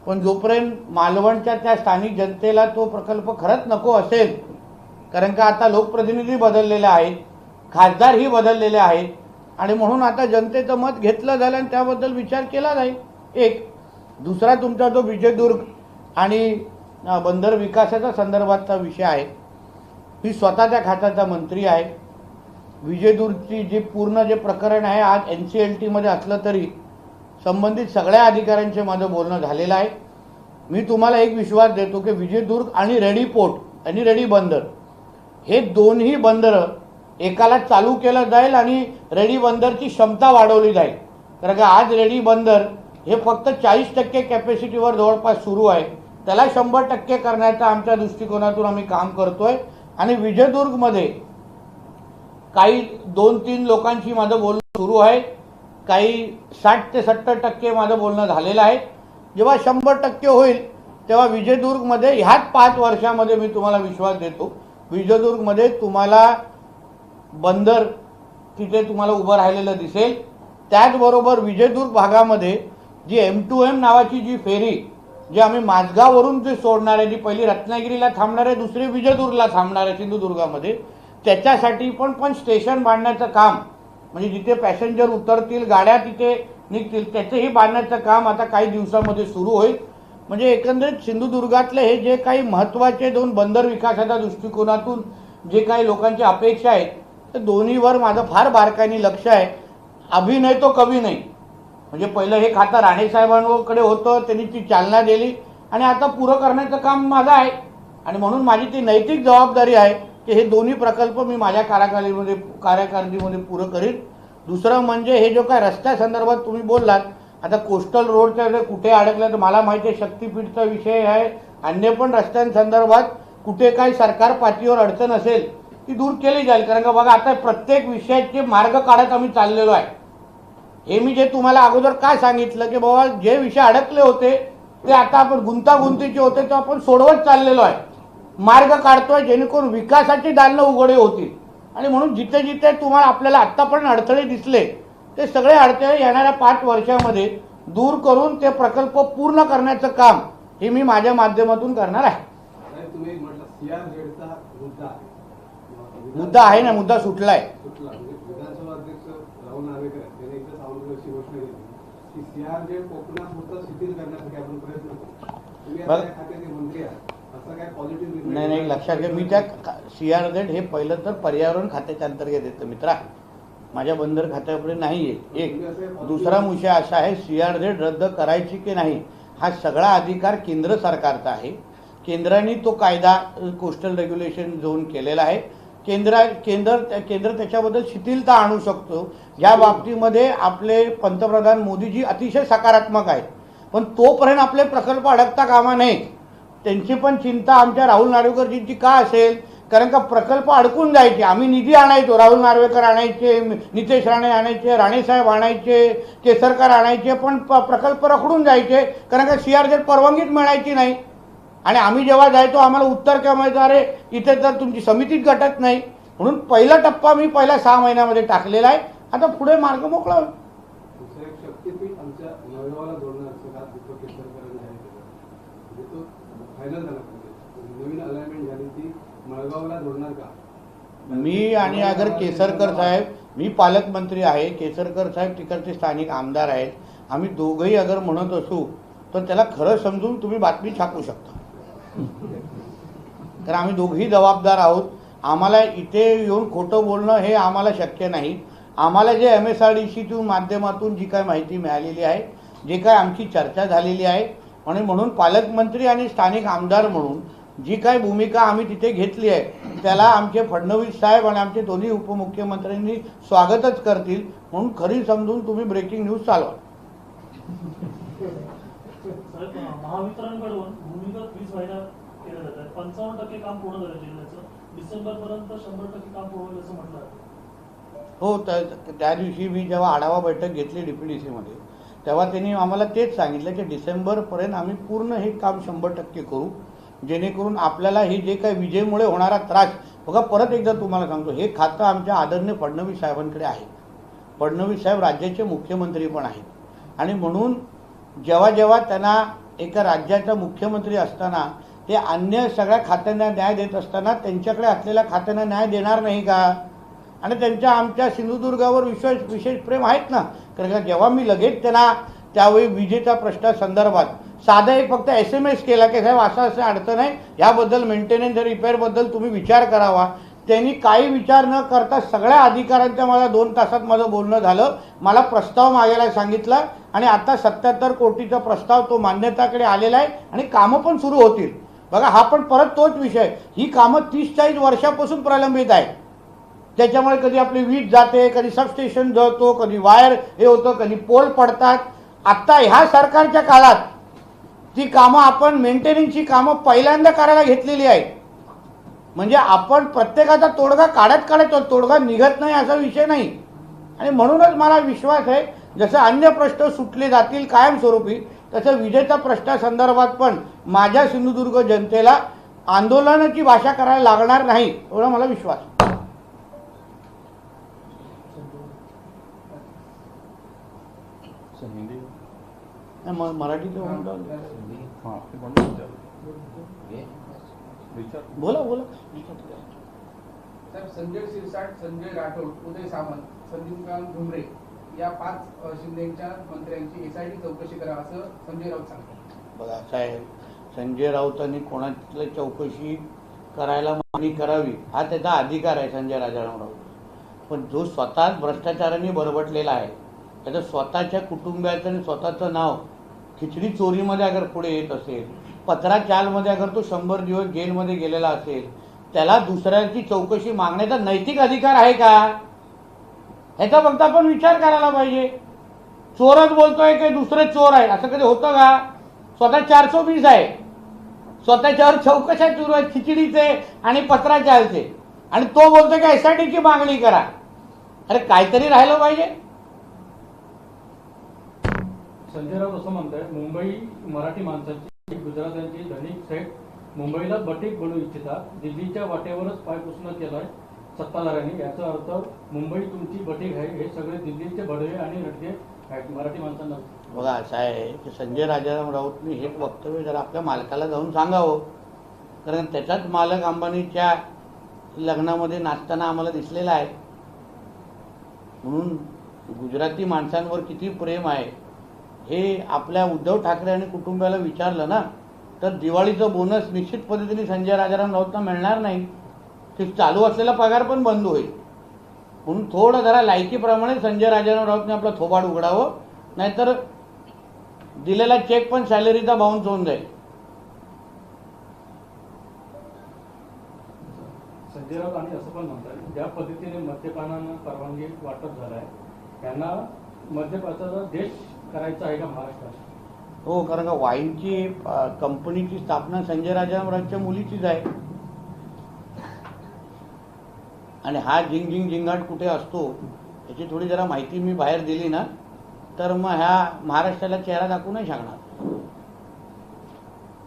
पण जोपर्यंत मालवणच्या त्या स्थानिक जनतेला तो प्रकल्प खरंच नको असेल, कारण का आता लोकप्रतिनिधी बदललेले आहेत, खासदारही बदललेले आहेत आणि म्हणून आता जनतेचं मत घेतलं जाईल आणि त्याबद्दल विचार केला जाईल। एक दुसरा तुमचा जो विजयदुर्ग आणि बंदर विकासाच्या संदर्भातचा विषय आहे, मी स्वतः त्या खात्याचा मंत्री आहे। विजयदुर्गची जी पूर्ण जे प्रकरण आहे आज NCLT मध्ये असलं तरी संबंधित सगळ्या अधिकाऱ्यांचे माझं बोलणं झालेलं आहे। मी तुम्हाला एक विश्वास देतो की विजयदुर्ग आणि रेडी पोर्ट आणि रेडी बंदर हे दोन्ही बंदर एकाला चालू केलं जाईल आणि रेडी बंदरची क्षमता वाढवली जाईल। कारण का आज रेडी बंदर हे फक्त 40% कॅपॅसिटीवर जवळपास सुरू आहे, त्याला 100% करण्याचा आमच्या दृष्टिकोनातून आम्ही काम करतोय। आणि विजयदुर्गमध्ये काही 2-3 लोकांशी माझं बोलणं सुरू आहे, काही 60 ते 70% माझं बोलणं झालेलं आहे। जेव्हा 100% होईल तेव्हा विजयदुर्गमध्ये ह्याच 5 वर्षामध्ये मी तुम्हाला विश्वास देतो, विजयदुर्गमध्ये तुम्हाला बंदर तिथे तुम्हाला उभं राहिलेलं दिसेल। त्याचबरोबर विजयदुर्ग भागामध्ये जी M2M नावाची जी फेरी जी आम्ही माझगाववरून जे सोडणार आहे, जी पहिली रत्नागिरीला थांबणार आहे, दुसरी विजयदुर्गला थांबणार आहे सिंधुदुर्गामध्ये, त्याच्यासाठी पण स्टेशन बांधण्याचं काम, म्हणजे जिथे पॅसेंजर उतरतील, गाड्या तिथे निघतील, त्याचंही बांधण्याचं काम आता काही दिवसामध्ये सुरू होईल। म्हणजे एकंदरीत सिंधुदुर्गातले हे जे काही महत्त्वाचे 2 बंदर विकासाच्या दृष्टिकोनातून जे काही लोकांची अपेक्षा आहेत, तर दोन्हीवर माझं फार बारकाईने लक्ष आहे। अभिनय तो कवी नाही, म्हणजे पहिलं हे खातं राणेसाहेबांकडे होतं, त्यांनी ती चालना दिली आणि आता पुरं करण्याचं काम माझं आहे आणि म्हणून माझी ती नैतिक जबाबदारी आहे की हे दोन्ही प्रकल्प मी माझ्या कार्यकारिणीमध्ये पुरं करीन। दुसरं म्हणजे हे जो काय रस्त्यासंदर्भात तुम्ही बोललात, आता कोस्टल रोडच्या कुठे अडकलं तर मला माहिती आहे शक्तीपीठचा विषय आहे, अन्य पण रस्त्यांसंदर्भात कुठे काही सरकार पातळीवर अडचण असेल ती दूर केली जाईल। कारण का बघा, आता प्रत्येक विषयाचे मार्ग काढत आम्ही चाललेलो आहे। हे मी जे तुम्हाला अगोदर काय सांगितलं की बाबा जे विषय अडकले होते ते आता आपण गुंतागुंतीचे होते ते आपण सोडवत चाललेलो आहे, मार्ग काढतोय जेणेकरून विकासाची दालनं उघडे होतील। आणि म्हणून जिथे जिथे तुम्हाला आपल्याला आत्तापर्यंत अडथळे दिसले ते सगळे अडथळे येणाऱ्या 5 वर्षामध्ये दूर करून ते प्रकल्प पूर्ण करण्याचं काम हे मी माझ्या माध्यमातून करणार आहे। तुम्ही म्हटलं CRZ चा मुद्दा आहे ना, मुद्दा सुटलाय. सुटला म्हणजे विधानसभा अध्यक्ष राहुल नार्वेकर यांनी एकदा सांगितलं अशी घोषणा केली की CRZ कोकणात होतं शिथिल करण्यासाठी आपण प्रयत्न करू. तुम्ही आता या खात्याचे मंत्री आहात, असं काय पॉझिटिव्ह नाही लक्षात घ्या, मी त्या CRZ हे पहिलं तर पर्यावरण खात्याच्या अंतर्गत येतं मित्रा, माझ्या बंदर खात्यापुढे नाही आहे. एक दुसरा विषय असा आहे, CRZ रद्द करायची की नाही हा सगळा अधिकार केंद्र सरकारचा आहे. केंद्राने तो कायदा कोस्टल रेग्युलेशन झोन केलेला आहे. केंद्र त्याच्याबद्दल शिथिलता आणू शकतो. या बाबतीमध्ये आपले पंतप्रधान मोदीजी अतिशय सकारात्मक आहेत, पण तोपर्यंत आपले प्रकल्प अडकता कामा नये. त्यांची पण चिंता आमच्या राहुल नार्वेकरजींची का असेल, कारण का प्रकल्प अडकून जायचे. आम्ही निधी आणायचो, राहुल नार्वेकर आणायचे, नितेश राणे आणायचे, राणेसाहेब आणायचे, केसरकर आणायचे, पण प्रकल्प रखडून जायचे कारण का CRZ परवानगीच मिळायची नाही. आणि आम्ही जेव्हा जायचो आम्हाला उत्तर काय माहिती, अरे इथे तर तुमची समितीच गटत नाही. म्हणून पहिला टप्पा मी पहिल्या 6 महिन्यामध्ये टाकलेला आहे. आता पुढे मार्ग मोकळा होईल. दुसरं एक शक्तीपीठ आमच्या नळगावला जोडणार असं का दीपक केसरकरांनी जाहीर केलं, म्हणजे तो फायनल झाला पाहिजे. नवीन अलाइनमेंट झाली ती मळगावला जोडणार का? मी आणि अगर केसरकर साहेब, मी पालकमंत्री आहे, केसरकर साहेब तिकडचे स्थानिक आमदार आहेत, आम्ही दोघंही अगर म्हणत असू तर त्याला खरं समजून तुम्ही बातमी छापू शकता. कारण आम्ही दोघेही जबाबदार आहोत. आम्हाला इथे येऊन खोटं बोलणं हे आम्हाला शक्य नाही. आम्हाला जे MSRDC माध्यमातून जी काय माहिती मिळालेली आहे, जे काय आमची चर्चा झालेली आहे, आणि म्हणून पालकमंत्री आणि स्थानिक आमदार म्हणून जी काय भूमिका आम्ही तिथे घेतली आहे त्याला आमचे फडणवीस साहेब आणि आमचे दोन्ही उपमुख्यमंत्र्यांनी स्वागतच करतील. म्हणून खरी समजून तुम्ही ब्रेकिंग न्यूज चालवा. महावितरणकडून भूमिगत वीज वाहिन्या केल्या जातात, 55% काम पूर्ण झालं जिल्ह्याचं, डिसेंबर पर्यंत 100% काम पूर्ण होईल असं म्हटलं आहे. हो, त्या दिवशी मी जेव्हा आढावा बैठक घेतली DPDC मध्ये तेव्हा त्यांनी आम्हाला तेच सांगितलं की डिसेंबरपर्यंत आम्ही पूर्ण हे काम 100% करू, जेणेकरून आपल्याला हे जे काही विजेमुळे होणारा त्रास. बघा, परत एकदा तुम्हाला सांगतो, हे खातं आमच्या आदरणीय फडणवीस साहेबांकडे आहे. फडणवीस साहेब राज्याचे मुख्यमंत्री पण आहेत, आणि म्हणून जेव्हा जेव्हा त्यांना एका राज्याचा मुख्यमंत्री असताना ते अन्य सगळ्या खात्यांना न्याय देत असताना त्यांच्याकडे असलेल्या खात्यांना न्याय देणार नाही का? आणि त्यांच्या आमच्या सिंधुदुर्गावर विशेष प्रेम आहेत ना. कारण का जेव्हा मी लगेच त्यांना त्यावेळी विजेच्या प्रश्नासंदर्भात साधा एक फक्त SMS केला की साहेब असं अडचण आहे, याबद्दल मेंटेनन्स रिपेअरबद्दल तुम्ही विचार करावा. त्यांनी काही विचार न करता सगळ्या अधिकाऱ्यांच्या मला 2 तासात माझं बोलणं झालं. मला प्रस्ताव मागायला सांगितला, आणि आता 77 कोटीचा प्रस्ताव तो मान्यताकडे आलेला आहे, आणि कामं पण सुरू होतील. बघा, हा पण परत तोच विषय, ही कामं 30-40 वर्षापासून प्रलंबित आहे. त्याच्यामुळे कधी आपली वीज जाते, कधी सबस्टेशन जळतो, कधी वायर हे होतं, कधी पोल पडतात. आत्ता ह्या सरकारच्या काळात ती कामं आपण मेंटेनन्सची कामं पहिल्यांदा करायला घेतलेली आहेत. म्हणजे आपण प्रत्येकाचा तोडगा काढत तोडगा निघत नाही असा विषय नाही. आणि म्हणूनच मला विश्वास आहे, जसं अन्य प्रश्न सुटले जातील कायमस्वरूपी, तसं विजेच्या प्रश्नासंदर्भात पण माझ्या सिंधुदुर्ग जनतेला आंदोलनाची भाषा करायला लागणार नाही, एवढा मला विश्वास. मराठीचं बोला बोला. साहेब, संजय शिरसाट, संजय राठोड, उदय सामंत, संदीपकांत भुमरे या 5 शिंदेच्या मंत्र्यांची SIT चौकशी करा असं संजय राऊत सांगतात. बघा साहेब, संजय राऊतांनी कोणाची चौकशी करायला मागणी करावी हा त्याचा अधिकार आहे, संजय राजाराम राऊत. पण जो स्वतःच भ्रष्टाचाराने बरबटलेला आहे, त्याचं स्वतःच्या कुटुंबियाचं आणि स्वतःचं नाव खिचडी चोरीमध्ये अगर पुढे येत असेल, पत्रा चालमध्ये अगर तो 100 दिवस जेलमध्ये गेलेला असेल, त्याला दुसऱ्याची चौकशी मागण्याचा नैतिक अधिकार आहे का? ह्याचा फक्त आपण विचार करायला पाहिजे. चोरच बोलतोय की दुसरे चोर आहे असं कधी होतं का? स्वतः 420 आहे, स्वतःच्यावर चौकशा सुरू आहेत खिचडीचे आणि पत्रा चालचे, आणि तो बोलतोय की SITची मागणी करा. अरे काहीतरी राहिलं पाहिजे. संजय राऊत असं म्हणतात, मुंबई मराठी माणसाची, गुजरात्यांची धनिक सेठ मुंबईला बटीक बनवू इच्छिता, दिल्लीच्या वाटेवरच पायपुसणं केलंय सत्ताधाऱ्यांनी. याचा अर्थ मुंबई तुमची बटीक आहे, हे सगळे दिल्लीचे बडवे आणि रडगे आहेत मराठी माणसांना. बघा असं आहे की संजय राजाराम राऊतनी हे वक्तव्य जरा आपल्या मालकाला जाऊन सांगावं. कारण त्याचाच मालक अंबानीच्या लग्नामध्ये नाचताना आम्हाला दिसलेला आहे. म्हणून गुजराती माणसांवर किती प्रेम आहे हे आपल्या उद्धव ठाकरे आणि कुटुंबाला विचारलं ना तर दिवाळीचं बोनस निश्चित पद्धतीने संजय राजाराम राऊतना मिळणार नाही. ते चालू असलेला पगार पण बंद होईल. म्हणून थोडं जरा लायकीप्रमाणे संजय राजाराम राऊतने आपलं थोबाड उघडावं, नाहीतर दिलेला चेक पण सॅलरीचा बाउन्स होऊन जाईल. संजय राऊत आणि असं पण म्हणतात ज्या पद्धतीने मद्यपानानं परवानगी वाटप झालं आहे त्यांना मद्यपानाचा देश करायचा आहे का महाराष्ट्रात? हो, कारण का वाईनची कंपनीची स्थापना संजय राजाराम राऊतच्या मुलीचीच आहे. आणि हा झिंगाट कुठे असतो याची थोडी जरा माहिती मी बाहेर दिली ना तर मग ह्या महाराष्ट्राला चेहरा दाखवू नाही शकणार.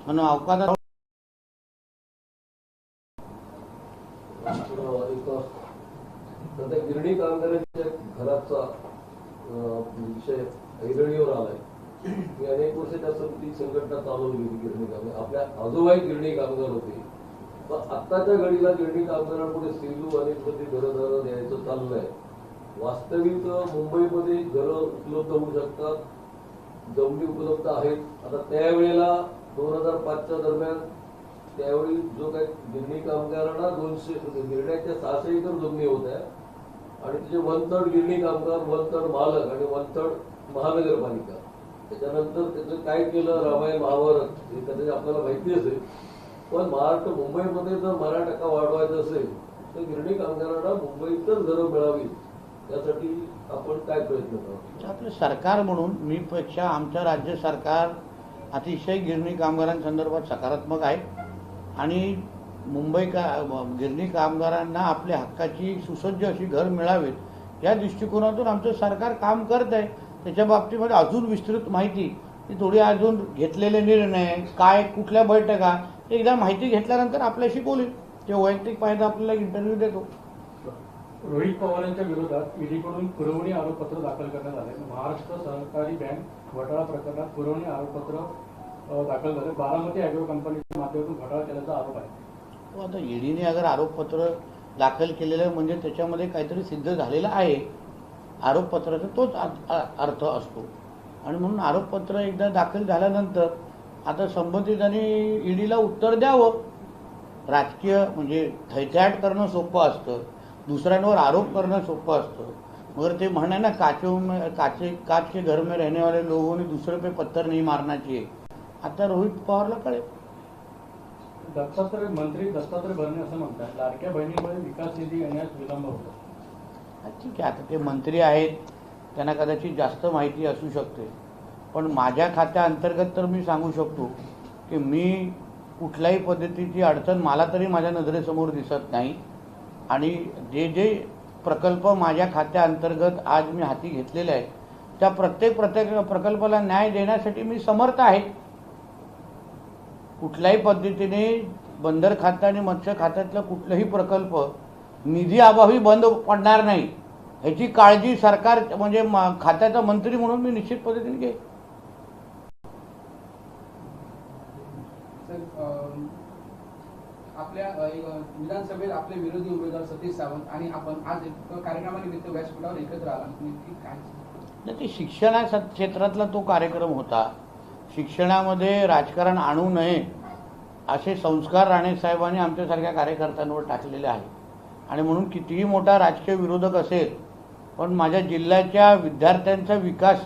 म्हणून अवकाशात सध्या गिरणी कामगारांच्या घराचा विषय ऐरणीवर आलाय. मी अनेक वर्ष त्या ती संघटना चालवली गेली गिरणी कामगार. आपल्या आजोबाई गिरणी कामगार होते. पण आत्ताच्या घडीला गिरणी कामगारांपुढे सेलू अनेक प्रति घरं द्यायचं चाललंय. वास्तविक मुंबईमध्ये घरं उपलब्ध होऊ शकतात, जमिनी उपलब्ध आहेत. आता त्यावेळेला 2005च्या दरम्यान त्यावेळी जो काही गिरणी कामगारांना 200 गिरण्याच्या 600 एकर जमिनी होत्या आणि तिचे 1/3 गिरणी कामगार, 1/3 मालक आणि 1/3 महानगरपालिका. त्याच्यानंतर त्याचं काय केलं रामायण महाभारत हे कदाचित आपल्याला माहिती असेल. पण महाराष्ट्र मुंबईमध्ये जर 12% वाढवायचं असेल तर गिरणी कामगारांना मुंबईतच घरं मिळावी यासाठी आपण काय प्रयत्न करतो? आपलं सरकार म्हणून मी पेक्षा आमचं राज्य सरकार अतिशय गिरणी कामगारांसंदर्भात सकारात्मक आहे आणि गिरणी कामगारांना आपल्या हक्काची सुसज्ज अशी घर मिळावीत या दृष्टिकोनातून आमचं सरकार काम करत आहे. त्याच्या बाबतीमध्ये अजून विस्तृत माहिती ती थोडी अजून घेतलेले निर्णय काय कुठल्या बैठका एकदा माहिती घेतल्यानंतर आपल्याशी बोलेल. ते वैयक्तिक पाहिजे आपल्याला इंटरव्ह्यू देतो. रोहित पवारांच्या विरोधात ईडीकडून पुरवणी आरोपपत्र दाखल करण्यात आले. महाराष्ट्र सहकारी बँक घोटाळा प्रकरणात पुरवणी आरोपपत्र दाखल झाले. बारामती अॅग्रो कंपनीच्या माध्यमातून घोटाळा केल्याचा आरोप आहे. आता ईडीने अगर आरोपपत्र दाखल केलेलं म्हणजे त्याच्यामध्ये काहीतरी सिद्ध झालेलं आहे. आरोपपत्राचा तोच अर्थ असतो आणि म्हणून आरोपपत्र एकदा दाखल झाल्यानंतर आता संबंधितांनी ईडीला उत्तर द्यावं. राजकीय म्हणजे थैथयाट करणं सोपं असतं, दुसऱ्यांवर आरोप करणं सोपं असतं. मगर ते म्हणणं ना काच के घर में रहने वाले लोगों ने दूसरे पे पत्थर नहीं मारना चाहिए. आता रोहित पवारला कळेल. मंत्री दत्तात्रय भरणे असं म्हणतात लाडक्या बहिणीमुळे विकास निधी येण्यास विलंब होतो. ठीक आहे, आता ते मंत्री आहेत त्यांना कदाचित जास्त माहिती असू शकते. पण माझ्या खात्याअंतर्गत तर मी सांगू शकतो की मी कुठल्याही पद्धतीची अडचण मला तरी माझ्या नजरेसमोर दिसत नाही. आणि जे जे प्रकल्प माझ्या खात्याअंतर्गत आज मी हाती घेतलेले आहेत त्या प्रत्येक प्रकल्पाला न्याय देण्यासाठी मी समर्थ आहे. कुठल्याही पद्धतीने बंदर खातं आणि मत्स्य खात्यातला कुठलाही प्रकल्प निधी अभावी बंद पडणार नाही ह्याची काळजी सरकार म्हणजे खात्याचा मंत्री म्हणून मी निश्चित पद्धतीने घेईन. आपल्या विधानसभेत आपले विरोधी उमेदवार सतीश सावंत आणि आपण आज एक कार्यक्रमानिमित्त व्यासपीठावर एकत्र आला. काय ते शिक्षणा क्षेत्रातला तो कार्यक्रम होता. शिक्षणामध्ये राजकारण आणू नये असे संस्कार राणेसाहेबांनी आमच्यासारख्या कार्यकर्त्यांवर टाकलेले आहे. आणि म्हणून कितीही मोठा राजकीय विरोधक असेल पण माझ्या जिल्ह्याच्या विद्यार्थ्यांचा विकास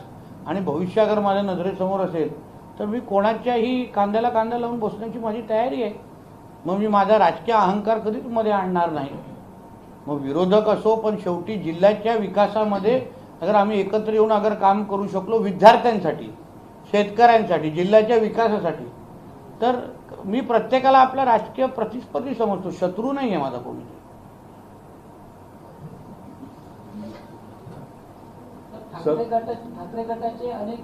आणि भविष्य अगर माझ्या नजरेसमोर असेल तर मी कोणाच्याही कांद्याला कांदा लावून बसण्याची माझी तयारी आहे. मग मी माझा राजकीय अहंकार कधीच मध्ये आणणार नाही. मग विरोधक असो पण शेवटी जिल्ह्याच्या विकासामध्ये अगर आम्ही एकत्र येऊन अगर काम करू शकलो विद्यार्थ्यांसाठी, शेतकऱ्यांसाठी, जिल्ह्याच्या विकासासाठी तर मी प्रत्येकाला आपला राजकीय प्रतिस्पर्धी समजतो, शत्रू नाही आहे माझा कोणी. ठाकरे गटाचे अनेक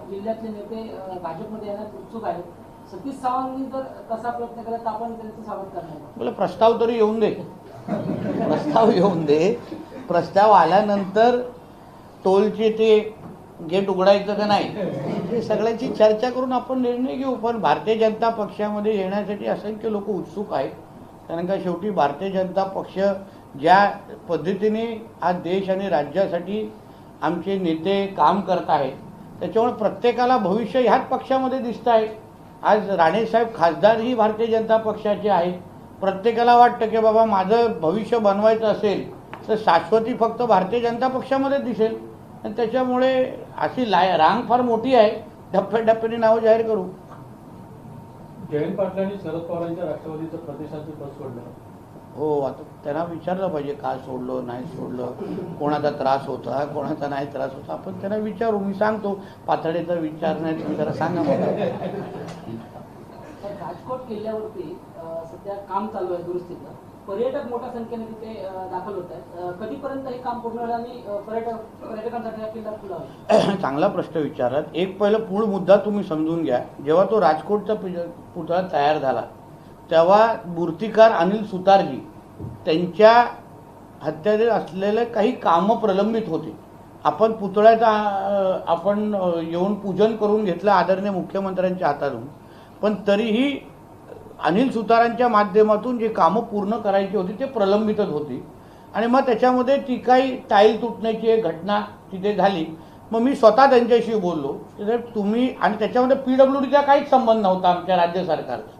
जिल्ह्यातले नेते भाजपमध्ये येण्यास उत्सुक आहेत. सतीश सावंतनी जर तसा प्रयत्न केला तर आपण त्यांचं स्वागत करणार. बोला प्रस्ताव तरी येऊन दे, प्रस्ताव येऊन दे. प्रस्ताव आल्यानंतर टोलचे ते गेट उघडायचं का नाही हे सगळ्याची चर्चा करून आपण निर्णय घेऊ. पण भारतीय जनता पक्षामध्ये येण्यासाठी असंख्य लोक उत्सुक आहेत. कारण का शेवटी भारतीय जनता पक्ष ज्या पद्धतीने आज देश आणि राज्यासाठी आमचे नेते काम करत आहेत त्याच्यामुळे प्रत्येकाला भविष्य ह्याच पक्षामध्ये दिसत आहे. आज राणेसाहेब खासदारही भारतीय जनता पक्षाचे आहेत. प्रत्येकाला वाटतं की बाबा माझं भविष्य बनवायचं असेल तर शाश्वती फक्त भारतीय जनता पक्षामध्ये दिसेल. आणि त्याच्यामुळे अशी रांग फार मोठी आहे. टप्प्याटप्प्याने नावं जाहीर करू. जयंत पाटलांनी शरद पवारांच्या राष्ट्रवादीचं प्रदेशाचं पद सोडलं. हो, आता त्यांना विचारलं पाहिजे का सोडलं नाही सोडलं, कोणाचा त्रास होता कोणाचा नाही त्रास होता, आपण त्यांना विचारू. मी सांगतो पातळीचा विचार नाही तुम्ही जरा सांगा मला. तर राजकोट किल्ल्यावरती सध्या काम चालू आहे दुरुस्तीचं. पर्यटक मोठ्या संख्येने तिथे दाखल होत आहेत. कधीपर्यंत हे काम पूर्ण होईल आणि पर्यटकांसाठी हा किल्ला खुला होईल? चांगला प्रश्न विचारलात. एक पहिलं मूळ मुद्दा तुम्ही समजून घ्या. जेव्हा तो राजकोटचा पुतळा तयार झाला तेव्हा मूर्तिकार अनिल सुतारजी त्यांच्या हत्यारे असलेले काही कामं प्रलंबित होते. आपण पुतळ्याचा आपण येऊन पूजन करून घेतलं आदरणीय मुख्यमंत्र्यांच्या हातातून. पण तरीही अनिल सुतारांच्या माध्यमातून जे कामं पूर्ण करायची होती ते प्रलंबितच होती. आणि मग त्याच्यामध्ये ती काही टाईल तुटण्याची एक घटना तिथे झाली. मग मी स्वतः त्यांच्याशी बोललो की तुम्ही, आणि त्याच्यामध्ये PWDचा काहीच संबंध नव्हता आमच्या राज्य सरकारचा.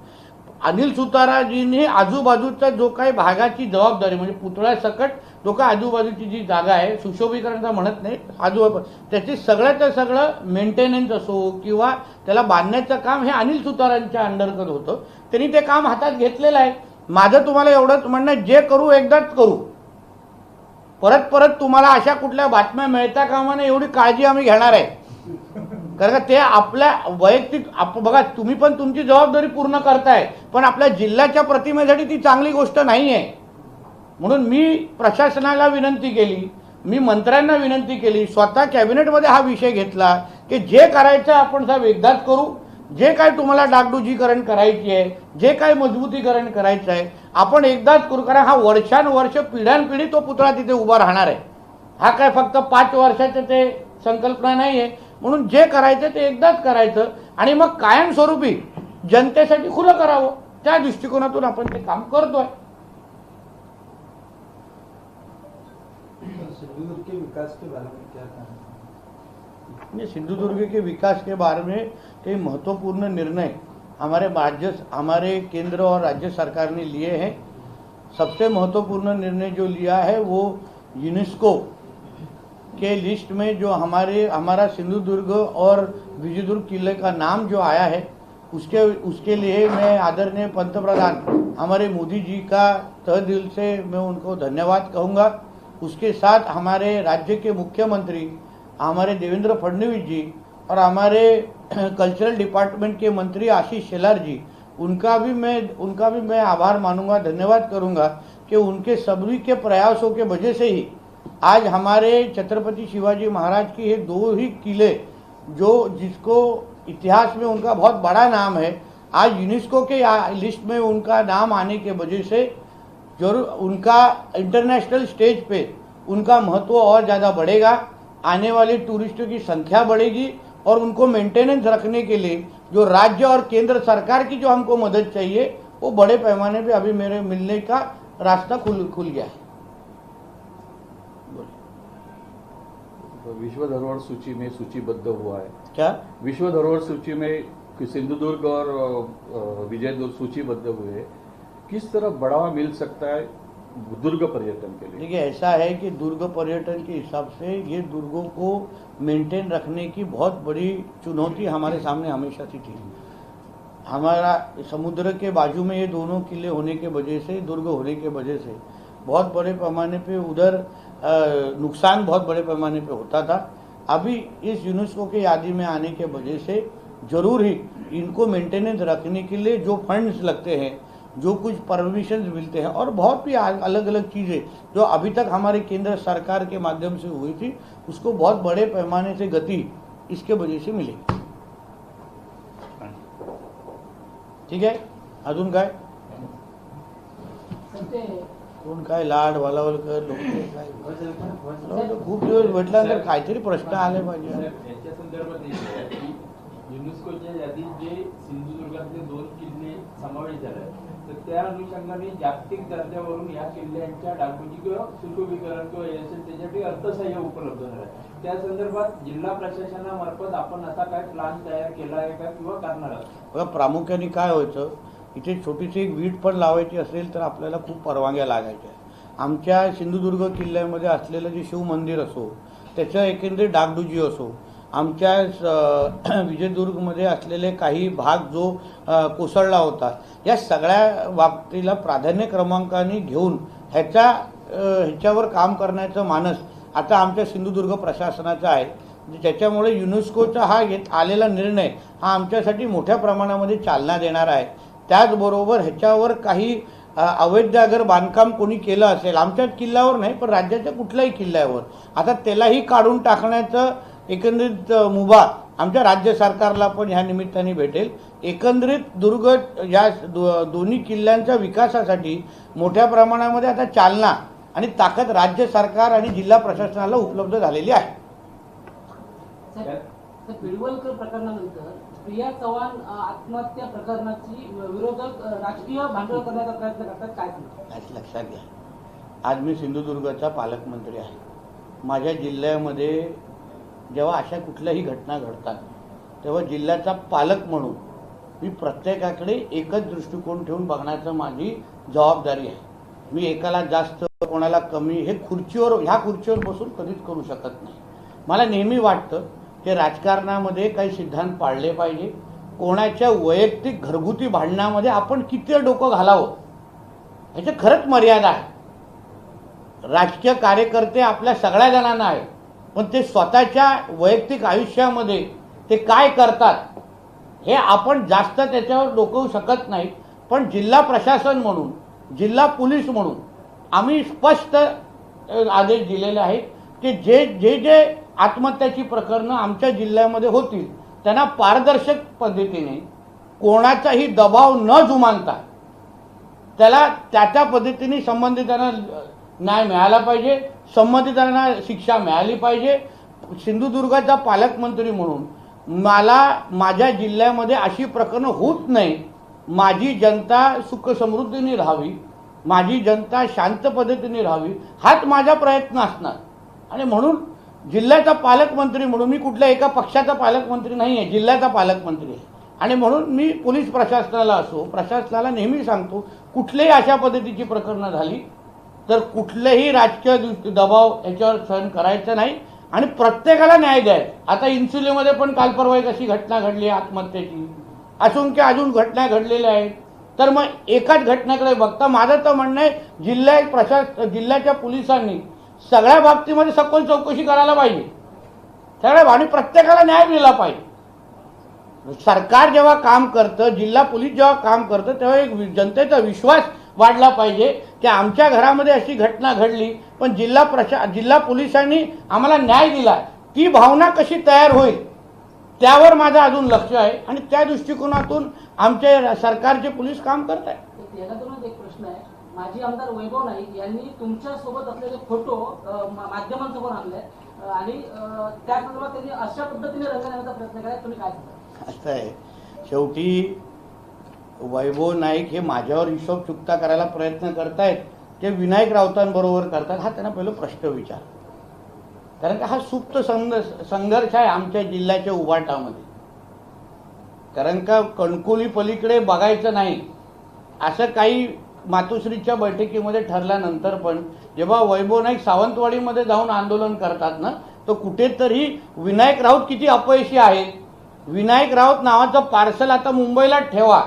अनिल सुताराजींनी आजूबाजूचा जो काही भागाची जबाबदारी म्हणजे पुतळ्यासकट जो काही आजूबाजूची जी जागा आहे सुशोभीकरणचा म्हणत नाही आजूबाजू त्याची सगळ्याचं सगळं मेंटेनन्स असो किंवा त्याला बांधण्याचं काम हे अनिल सुतारांच्या अंडरकत होतं. त्यांनी ते काम हातात घेतलेलं आहे. माझं तुम्हाला एवढंच म्हणणं, जे करू एकदाच करू. परत परत तुम्हाला अशा कुठल्या बातम्या मिळता कामा नये एवढी काळजी आम्ही घेणार आहे. कारण का ते आपल्या वैयक्तिक बघा तुम्ही पण तुमची जबाबदारी पूर्ण करताय पण आपल्या जिल्ह्याच्या प्रतिमेसाठी ती चांगली गोष्ट नाही आहे. म्हणून मी प्रशासनाला विनंती केली, मी मंत्र्यांना विनंती केली, स्वतः कॅबिनेटमध्ये हा विषय घेतला की जे करायचं आपण साहेब एकदाच करू. जे काय तुम्हाला डागडुजीकरण करायची आहे, जे काय मजबूतीकरण करायचं आहे आपण एकदाच करू. कारण हा वर्षानुवर्ष पिढ्यानपिढी तो पुतळा तिथे उभा राहणार आहे. हा काय फक्त 5 वर्षाचं ते संकल्पना नाही आहे. म्हणून जे करायचं ते एकदाच करायचं आणि मग कायमस्वरूपी जनतेसाठी खुलं करावं. त्या दृष्टिकोनातून आपण ते काम करतोय. सिंधुदुर्ग के विकास के बारे में क्या कहना? सिंधुदुर्ग के विकास के बारे में कई महत्वपूर्ण निर्णय हमारे केंद्र और राज्य सरकार ने लिए हैं. सबसे महत्वपूर्ण निर्णय जो लिया है वो यूनेस्को के लिस्ट में जो हमारा सिंधुदुर्ग और विजयदुर्ग किले का नाम जो आया है उसके लिए मैं आदरणीय पंतप्रधान हमारे मोदी जी का तहे दिल से मैं उनको धन्यवाद कहूँगा. उसके साथ हमारे राज्य के मुख्यमंत्री हमारे देवेंद्र फडणवीस जी और हमारे कल्चरल डिपार्टमेंट के मंत्री आशीष शेलार जी उनका भी मैं आभार मानूंगा, धन्यवाद करूंगा कि उनके सभी के प्रयासों के वजह से ही आज हमारे छत्रपति शिवाजी महाराज के ये 2 ही किले जिसको इतिहास में उनका बहुत बड़ा नाम है, आज यूनेस्को के लिस्ट में उनका नाम आने के वजह से जरूर उनका इंटरनेशनल स्टेज पे उनका महत्व और ज़्यादा बढ़ेगा. आने वाले टूरिस्टों की संख्या बढ़ेगी और उनको मेंटेनेंस रखने के लिए जो राज्य और केंद्र सरकार की जो हमको मदद चाहिए वो बड़े पैमाने पे अभी मेरे मिलने का रास्ता खुल गया है. विश्व धरोहर सूची में सूचीबद्ध हुआ है. क्या विश्व धरोहर सूची में सिंधुदुर्ग और विजयदुर्ग सूचीबद्ध हुए. किस तरह बढ़ावा मिल सकता है दुर्ग पर्यटन के लिए? देखिए ऐसा है कि दुर्ग पर्यटन के हिसाब से ये दुर्गों को मेंटेन रखने की बहुत बड़ी चुनौती हमारे सामने हमेशा से थी. हमारा समुद्र के बाजू में ये दोनों किले होने के वजह से, दुर्ग होने के वजह से बहुत बड़े पैमाने पे उधर नुकसान बहुत बड़े पैमाने पे होता था. अभी इस यूनेस्को के यादी में आने के वजह से जरूर ही इनको मेंटेनेंस रखने के लिए जो फंड्स लगते हैं, जो कुछ परमिशन मिलते हैं और बहुत भी अलग अलग चीज़ें जो अभी तक हमारे केंद्र सरकार के माध्यम से हुई थी उसको बहुत बड़े पैमाने से गति इसके वजह से मिलेगी. ठीक है, अजून काय? सर ते कोण काय लाड वालावलकर लोक काय खूप दिवस भेटल्यानंतर काहीतरी प्रश्न आले पाहिजे. याच्या संदर्भात एक आहे की युनेस्कोच्या यादीत जे सिंधुदुर्गातले 2 किल्ले समावेश झाले आहेत, तर त्या अनुषंगाने जागतिक दर्जावरून या किल्ल्यांच्या डागडुजी किंवा सुशोभीकरण किंवा त्याच्यासाठी अर्थसहाय्य उपलब्ध झालं आहे. त्या संदर्भात जिल्हा प्रशासनामार्फत आपण असा काय प्लॅन तयार केला आहे का किंवा करणार आहात? बघा, प्रामुख्याने काय व्हायचं, इथे छोटीशी एक वीट पण लावायची असेल तर आपल्याला खूप परवानग्या लागायच्या. आमच्या सिंधुदुर्ग किल्ल्यामध्ये असलेलं जे शिवमंदिर असो, त्याचं एकंदरीत डागडुजी असो, आमच्या विजयदुर्गमध्ये असलेले काही भाग जो कोसळला होता, या सगळ्या बाबतीला प्राधान्य क्रमांकाने घेऊन ह्याच्यावर काम करण्याचं मानस आता आमच्या सिंधुदुर्ग प्रशासनाचा आहे. त्याच्यामुळे युनेस्कोचा हा आलेला निर्णय हा आमच्यासाठी मोठ्या प्रमाणामध्ये चालना देणार आहे. त्याचबरोबर ह्याच्यावर काही अवैध अगर बांधकाम कोणी केलं असेल, आमच्याच किल्ल्यावर नाही पण राज्याच्या कुठल्याही किल्ल्यावर, आता त्यालाही काढून टाकण्याचं एकंदरीत मुभा आमच्या राज्य सरकारला पण ह्या निमित्ताने भेटेल. एकंदरीत दुर्ग या दोन्ही किल्ल्यांच्या विकासासाठी मोठ्या प्रमाणामध्ये आता चालना आणि ताकद राज्य सरकार आणि जिल्हा प्रशासनाला उपलब्ध झालेली आहे. पिळवलकर प्रकरणानंतर प्रिया चव्हाण आत्महत्या प्रकरणाची विरोधक राजकीय भांडवल करण्याचा प्रयत्न करतात, काय सांगतात? लक्षात घ्या, आज मी सिंधुदुर्गाचा पालकमंत्री आहे. माझ्या जिल्ह्यामध्ये जेव्हा अशा कुठल्याही घटना घडतात तेव्हा जिल्ह्याचा पालक म्हणून मी प्रत्येकाकडे एकच दृष्टिकोन ठेवून बघण्याचं माझी जबाबदारी आहे. मी एकाला जास्त कोणाला कमी हे ह्या खुर्चीवर बसून कधीच करू शकत नाही. मला नेहमी वाटतं की राजकारणामध्ये काही सिद्धांत पाळले पाहिजे. कोणाच्या वैयक्तिक घरगुती भांडणामध्ये आपण किती डोकं घालावं ह्याची खरंच मर्यादा आहे. राजकीय कार्यकर्ते आपल्या सगळ्या जणांना आहेत, पण ते स्वतःच्या वैयक्तिक आयुष्यामध्ये ते काय करतात हे आपण जास्त त्याच्यावर डोकवू शकत नाही. पण जिल्हा प्रशासन म्हणून, जिल्हा पोलीस म्हणून आम्ही स्पष्ट आदेश दिलेले आहेत की जे आत्महत्याची प्रकरणं आमच्या जिल्ह्यामध्ये होतील त्यांना पारदर्शक पद्धतीने कोणाचाही दबाव न जुमानता त्याला त्या पद्धतीने संबंधितांना न्याय मिळाला पाहिजे, संबंधितांना शिक्षा मिळाली पाहिजे. सिंधुदुर्गाचा पालकमंत्री म्हणून मला माझ्या जिल्ह्यामध्ये अशी प्रकरणं होत नाही. माझी जनता सुखसमृद्धीने राहावी, माझी जनता शांत पद्धतीने राहावी हाच माझा प्रयत्न असणार. आणि म्हणून जिल्ह्याचा पालकमंत्री म्हणून, मी कुठल्या एका पक्षाचा पालकमंत्री नाही आहे, जिल्ह्याचा पालकमंत्री आहे. आणि म्हणून मी पोलीस प्रशासनाला नेहमी सांगतो, कुठल्याही अशा पद्धतीची प्रकरणं झाली तर कुठलेही राजकीय दबाव याच्यावर सहन करायचं नाही आणि प्रत्येकाला न्याय द्यायचा. आता इन्सुलीमध्ये पण काल परवा एक अशी घटना घडली आत्महत्येची, असंख्य अजून घटना घडलेल्या आहेत. तर मग एकाच घटनेकडे बघता माझं तर म्हणणं आहे, जिल्ह्याच्या पोलिसांनी सगळ्या बाबतीमध्ये सखोल चौकशी करायला पाहिजे आणि प्रत्येकाला न्याय दिला पाहिजे. सरकार जेव्हा काम करतं, जिल्हा पोलीस जेव्हा काम करतं, तेव्हा एक जनतेचा विश्वास वाढला पाहिजे की आमच्या घरामध्ये अशी घटना घडली पण जिल्हा पोलिसांनी आम्हाला न्याय दिला. ती भावना कशी तयार होईल त्यावर माझं अजून लक्ष आहे आणि त्या दृष्टिकोनातून आमचे सरकारचे पोलीस काम करत आहेत. याच्यातूनच एक प्रश्न आहे, माजी आमदार वैभव नाईक यांनी तुमच्या सोबत असलेले फोटो माध्यमांसमोर आणले आणि त्या संदर्भात त्यांनी अशा पद्धतीने रंग देण्याचा प्रयत्न केला, तुम्ही काय सांगता? असं आहे, शेवटी वैभव नाईक हे माझ्यावर हिशोब चुकता करायला प्रयत्न करतायत ते विनायक राऊतांबरोबर करतात, हा त्यांना पहिला प्रश्न विचार. कारण का हा सुप्त संघर्ष आहे आमच्या जिल्ह्याच्या उभाटामध्ये. कारण का कणकोली पलीकडे बघायचं नाही असं काही मातोश्रीच्या बैठकीमध्ये ठरल्यानंतर पण जेव्हा वैभव नाईक सावंतवाडीमध्ये जाऊन आंदोलन करतात ना, तर कुठेतरी विनायक राऊत किती अपयशी आहेत. विनायक राऊत नावाचं पार्सल आता मुंबईला ठेवा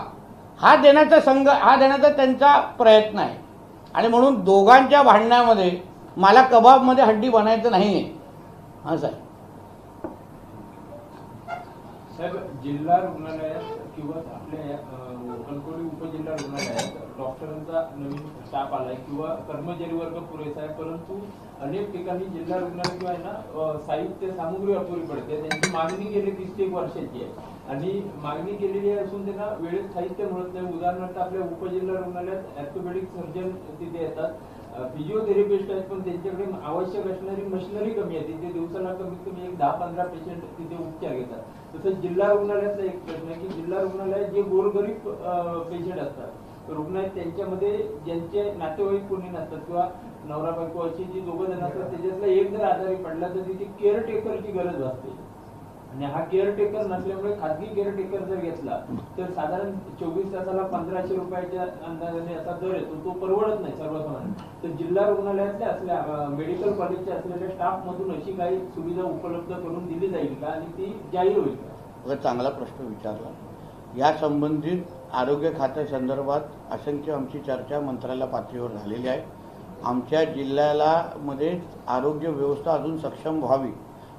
हा देण्याचा त्यांचा प्रयत्न आहे. आणि म्हणून दोघांच्या भांडण्यामध्ये मला कबाबमध्ये हड्डी बनायचं नाही आहे. हां साहेब, साहेब जिल्हा रुग्णालयात किंवा आपल्या कणकवली उपजिल्हा रुग्णालयात डॉक्टरांचा नवीन स्टाफ आलाय किंवा कर्मचारी वर्ग पुरेसा आहे, परंतु अनेक ठिकाणी जिल्हा रुग्णालय किंवा आहे ना साहित्य सामुग्री अपुरी पडते. त्यांची मागणी गेली 30 ते 1 वर्षाची आहे आणि मागणी केलेली असून त्यांना वेळेत साहित्य मिळत नाही. उदाहरणार्थ आपल्या उपजिल्हा रुग्णालयात ऑर्थोपेडिक सर्जन तिथे येतात फिजिओथेरपिस्ट आहेत, पण त्यांच्याकडे आवश्यक असणारी मशिनरी कमी आहे. तिथे दिवसाला कमीत कमी एक 10-15 पेशंट तिथे उपचार घेतात. तसंच जिल्हा रुग्णालयातला एक प्रश्न आहे की जिल्हा रुग्णालयात जे गोरगरीब पेशंट असतात रुग्ण आहेत, त्यांच्यामध्ये ज्यांचे नातेवाईक कोणी नसतात किंवा नवरा बायको अशी जी दोघं जण असतात, त्याच्यातला एक जर आजारी पडला तर तिथे केअरटेकरची गरज भासते. आणि हा केअरटेकर नसल्यामुळे खाजगी केअरटेकर जर घेतला तर साधारण 24 तासाला 1500 रुपयाच्या अंदाजाने असा दर येतो. तो परवडत नाही सर्वसामान्य. तर जिल्हा रुग्णालयातल्या असल्या मेडिकल कॉलेजच्या असलेल्या स्टाफ मधून अशी काही सुविधा उपलब्ध करून दिली जाईल का आणि ती जाहीर होईल का? चांगला प्रश्न विचारला. या संबंधित आरोग्य खात्यासंदर्भात असंख्य आमची चर्चा मंत्रालय पातळीवर झालेली आहे. आमच्या जिल्ह्याला मध्ये आरोग्य व्यवस्था अजून सक्षम व्हावी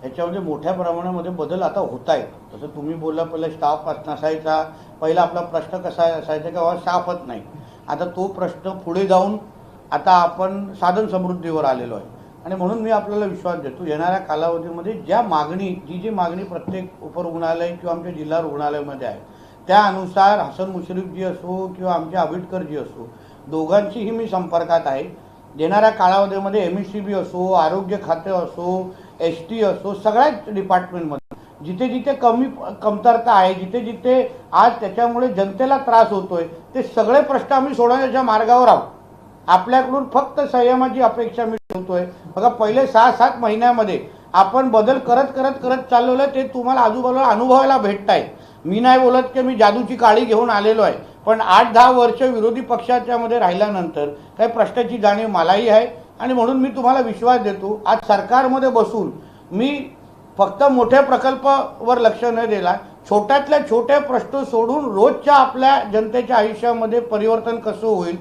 याच्यामध्ये मोठ्या प्रमाणामध्ये बदल आता होत आहेत. जसं तुम्ही बोलला, पहिला स्टाफ नसायचा, पहिला आपला प्रश्न कसा असायचा की बाबा स्टाफच नाही. आता तो प्रश्न पुढे जाऊन आता आपण साधन समृद्धीवर आलेलो आहे. आणि म्हणून मी आपल्याला विश्वास देतो, येणाऱ्या कालावधीमध्ये जी मागणी प्रत्येक उपरुग्णालय किंवा आमच्या जिल्हा रुग्णालयामध्ये आहे त्यानुसार हसन मुश्रीफजी असो किंवा आमचे आबिटकरजी असो, दोघांचीही मी संपर्कात आहे. येणाऱ्या कालावधीमध्ये MSCB असो, आरोग्य खाते असो, ST असो, सगळ्याच डिपार्टमेंटमध्ये जिथे जिथे कमतरता आहे, जिथे जिथे आज त्याच्यामुळे जनतेला त्रास होतोय, ते सगळे प्रश्न आम्ही सोडवण्याच्या मार्गावर आहोत. आपल्याकडून फक्त संयमाची अपेक्षा मी ठेवतोय. बघा, पहिले 6-7 महिन्यामध्ये आपण बदल करत चाललेलो आहे. ते तुम्हाला आजूबाजूला अनुभवायला भेटत आहे. मी नाही बोलत की मी जादूची काळी घेऊन आलेलो आहे, पण 8-10 वर्ष विरोधी पक्षाच्या मध्ये राहिल्यानंतर काही प्रश्नाची जाणीव मलाही आहे. आणि म्हणून मी तुम्हाला विश्वास देतो, आज सरकारमध्ये बसून मी फक्त मोठ्या प्रकल्पावर लक्ष न दिला, छोट्यातल्या छोटे प्रश्न सोडून रोजच्या आपल्या जनतेच्या आयुष्यामध्ये परिवर्तन कसं होईल,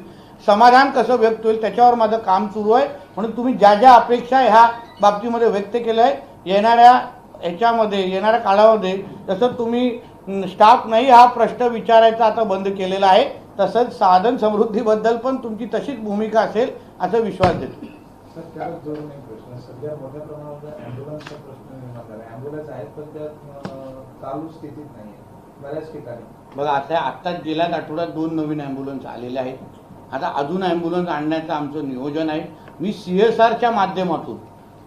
समाधान कसं व्यक्त होईल, त्याच्यावर माझं काम सुरू आहे. म्हणून तुम्ही ज्या ज्या अपेक्षा ह्या बाबतीमध्ये व्यक्त केल्या आहे, येणाऱ्या काळामध्ये जसं तुम्ही स्टाफ नाही हा प्रश्न विचारायचा आता बंद केलेला आहे, तसंच साधन समृद्धीबद्दल पण तुमची तशीच भूमिका असेल असा विश्वास देतो. सर, त्यालाच जोडून एक प्रश्न. सध्या मोठ्या प्रमाणात ॲम्ब्युलन्सचा प्रश्न निर्माण झाला. ॲम्ब्युलन्स आहेत पण त्या चालू स्थितीत नाही आहे बऱ्याच ठिकाणी. बघा, आत्ताच गेल्या आठवड्यात 2 नवीन ॲम्ब्युलन्स आलेले आहेत. आता अजून ॲम्ब्युलन्स आणण्याचं आमचं नियोजन आहे. मी CSRच्या माध्यमातून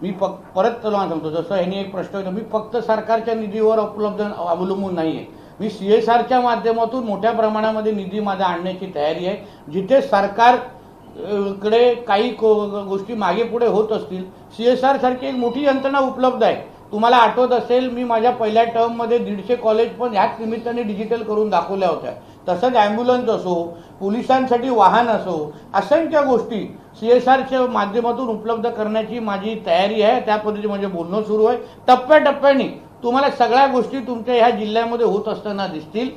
मी परत तुम्हाला सांगतो, जसं ह्यांनी एक प्रश्न होता, मी फक्त सरकारच्या निधीवर अवलंबून नाही आहे. मी CSRच्या माध्यमातून मोठ्या प्रमाणामध्ये निधी माझा आणण्याची तयारी आहे. जिथे सरकारकडे काही गोष्टी मागे पुढे होत असतील, CSR सारखी एक मोठी यंत्रणा उपलब्ध आहे. तुम्हाला आठवत असेल, मी माझ्या पहिल्या टर्ममध्ये 150 कॉलेज पण ह्याच निमित्ताने डिजिटल करून दाखवल्या होत्या. तसंच ॲम्ब्युलन्स असो, पोलिसांसाठी वाहन असो, असंख्य गोष्टी CSRच्या माध्यमातून उपलब्ध करण्याची माझी तयारी आहे. त्या पद्धतीने माझे बोलणं सुरू आहे. टप्प्याटप्प्याने तुम्हाला सगळ्या गोष्टी तुमच्या ह्या जिल्ह्यामध्ये होत असताना दिसतील.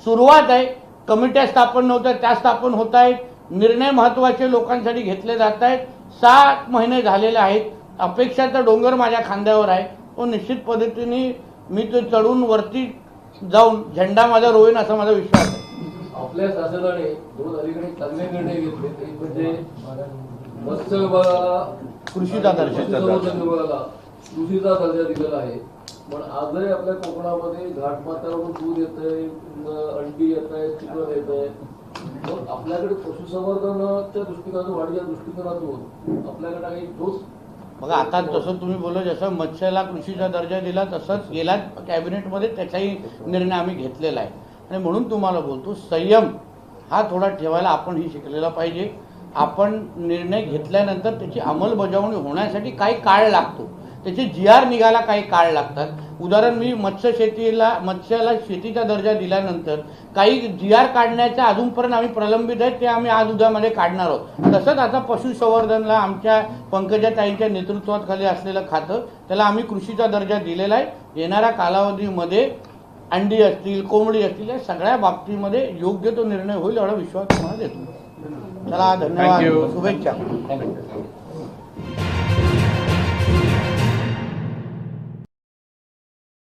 सुरुवात आहे. कमिट्या स्थापन नव्हत्या, त्या स्थापन होत आहेत. निर्णय महत्त्वाचे लोकांसाठी घेतले जात आहेत. 7 महिने झालेले आहेत. अपेक्षाचा डोंगर माझ्या खांद्यावर आहे. तो निश्चित पद्धतीने मी तो चढून वरती जाऊन झेंडा माझा रोवेन असा माझा विश्वास आहे. आपल्या शासनाने 2 अलीकडे चांगले निर्णय घेतले. एक म्हणजे मत्स्य विभागाला कृषीचा दर्जा विभागाला कृषीचा दर्जा दिलेला आहे. पण आजही आपल्या कोकणामध्ये घाटमाथ्यावरून दूध येतंय, अंडी येत आहे, चिकन येत आहे. मग आपल्याकडे पशुसंवर्धनाच्या दृष्टिकोनातून, वाढीच्या दृष्टिकोनातून आपल्याकडे काही ठोस. बघा, आता जसं तुम्ही बोलला, जसं मत्स्याला कृषीचा दर्जा दिला तसंच गेल्या कॅबिनेटमध्ये त्याचाही निर्णय आम्ही घेतलेला आहे. आणि म्हणून तुम्हाला बोलतो, संयम हा थोडा ठेवायला आपणही शिकलेला पाहिजे. आपण निर्णय घेतल्यानंतर त्याची अंमलबजावणी होण्यासाठी काही काळ लागतो. त्याचे GR निघायला काही काळ लागतात. उदाहरण, मी मत्स्याला शेतीचा दर्जा दिल्यानंतर काही GR काढण्याच्या अजूनपर्यंत आम्ही प्रलंबित आहेत, ते आम्ही आज उद्यामध्ये काढणार आहोत. तसंच आता पशुसंवर्धनला आमच्या पंकजाताईंच्या नेतृत्वाखाली असलेलं खातं, त्याला आम्ही कृषीचा दर्जा दिलेला आहे. येणाऱ्या कालावधीमध्ये अंडी असतील, कोंबडी असतील, या सगळ्या बाबतीमध्ये योग्य तो निर्णय होईल एवढा विश्वास तुम्हाला देतो. चला, धन्यवाद, शुभेच्छा.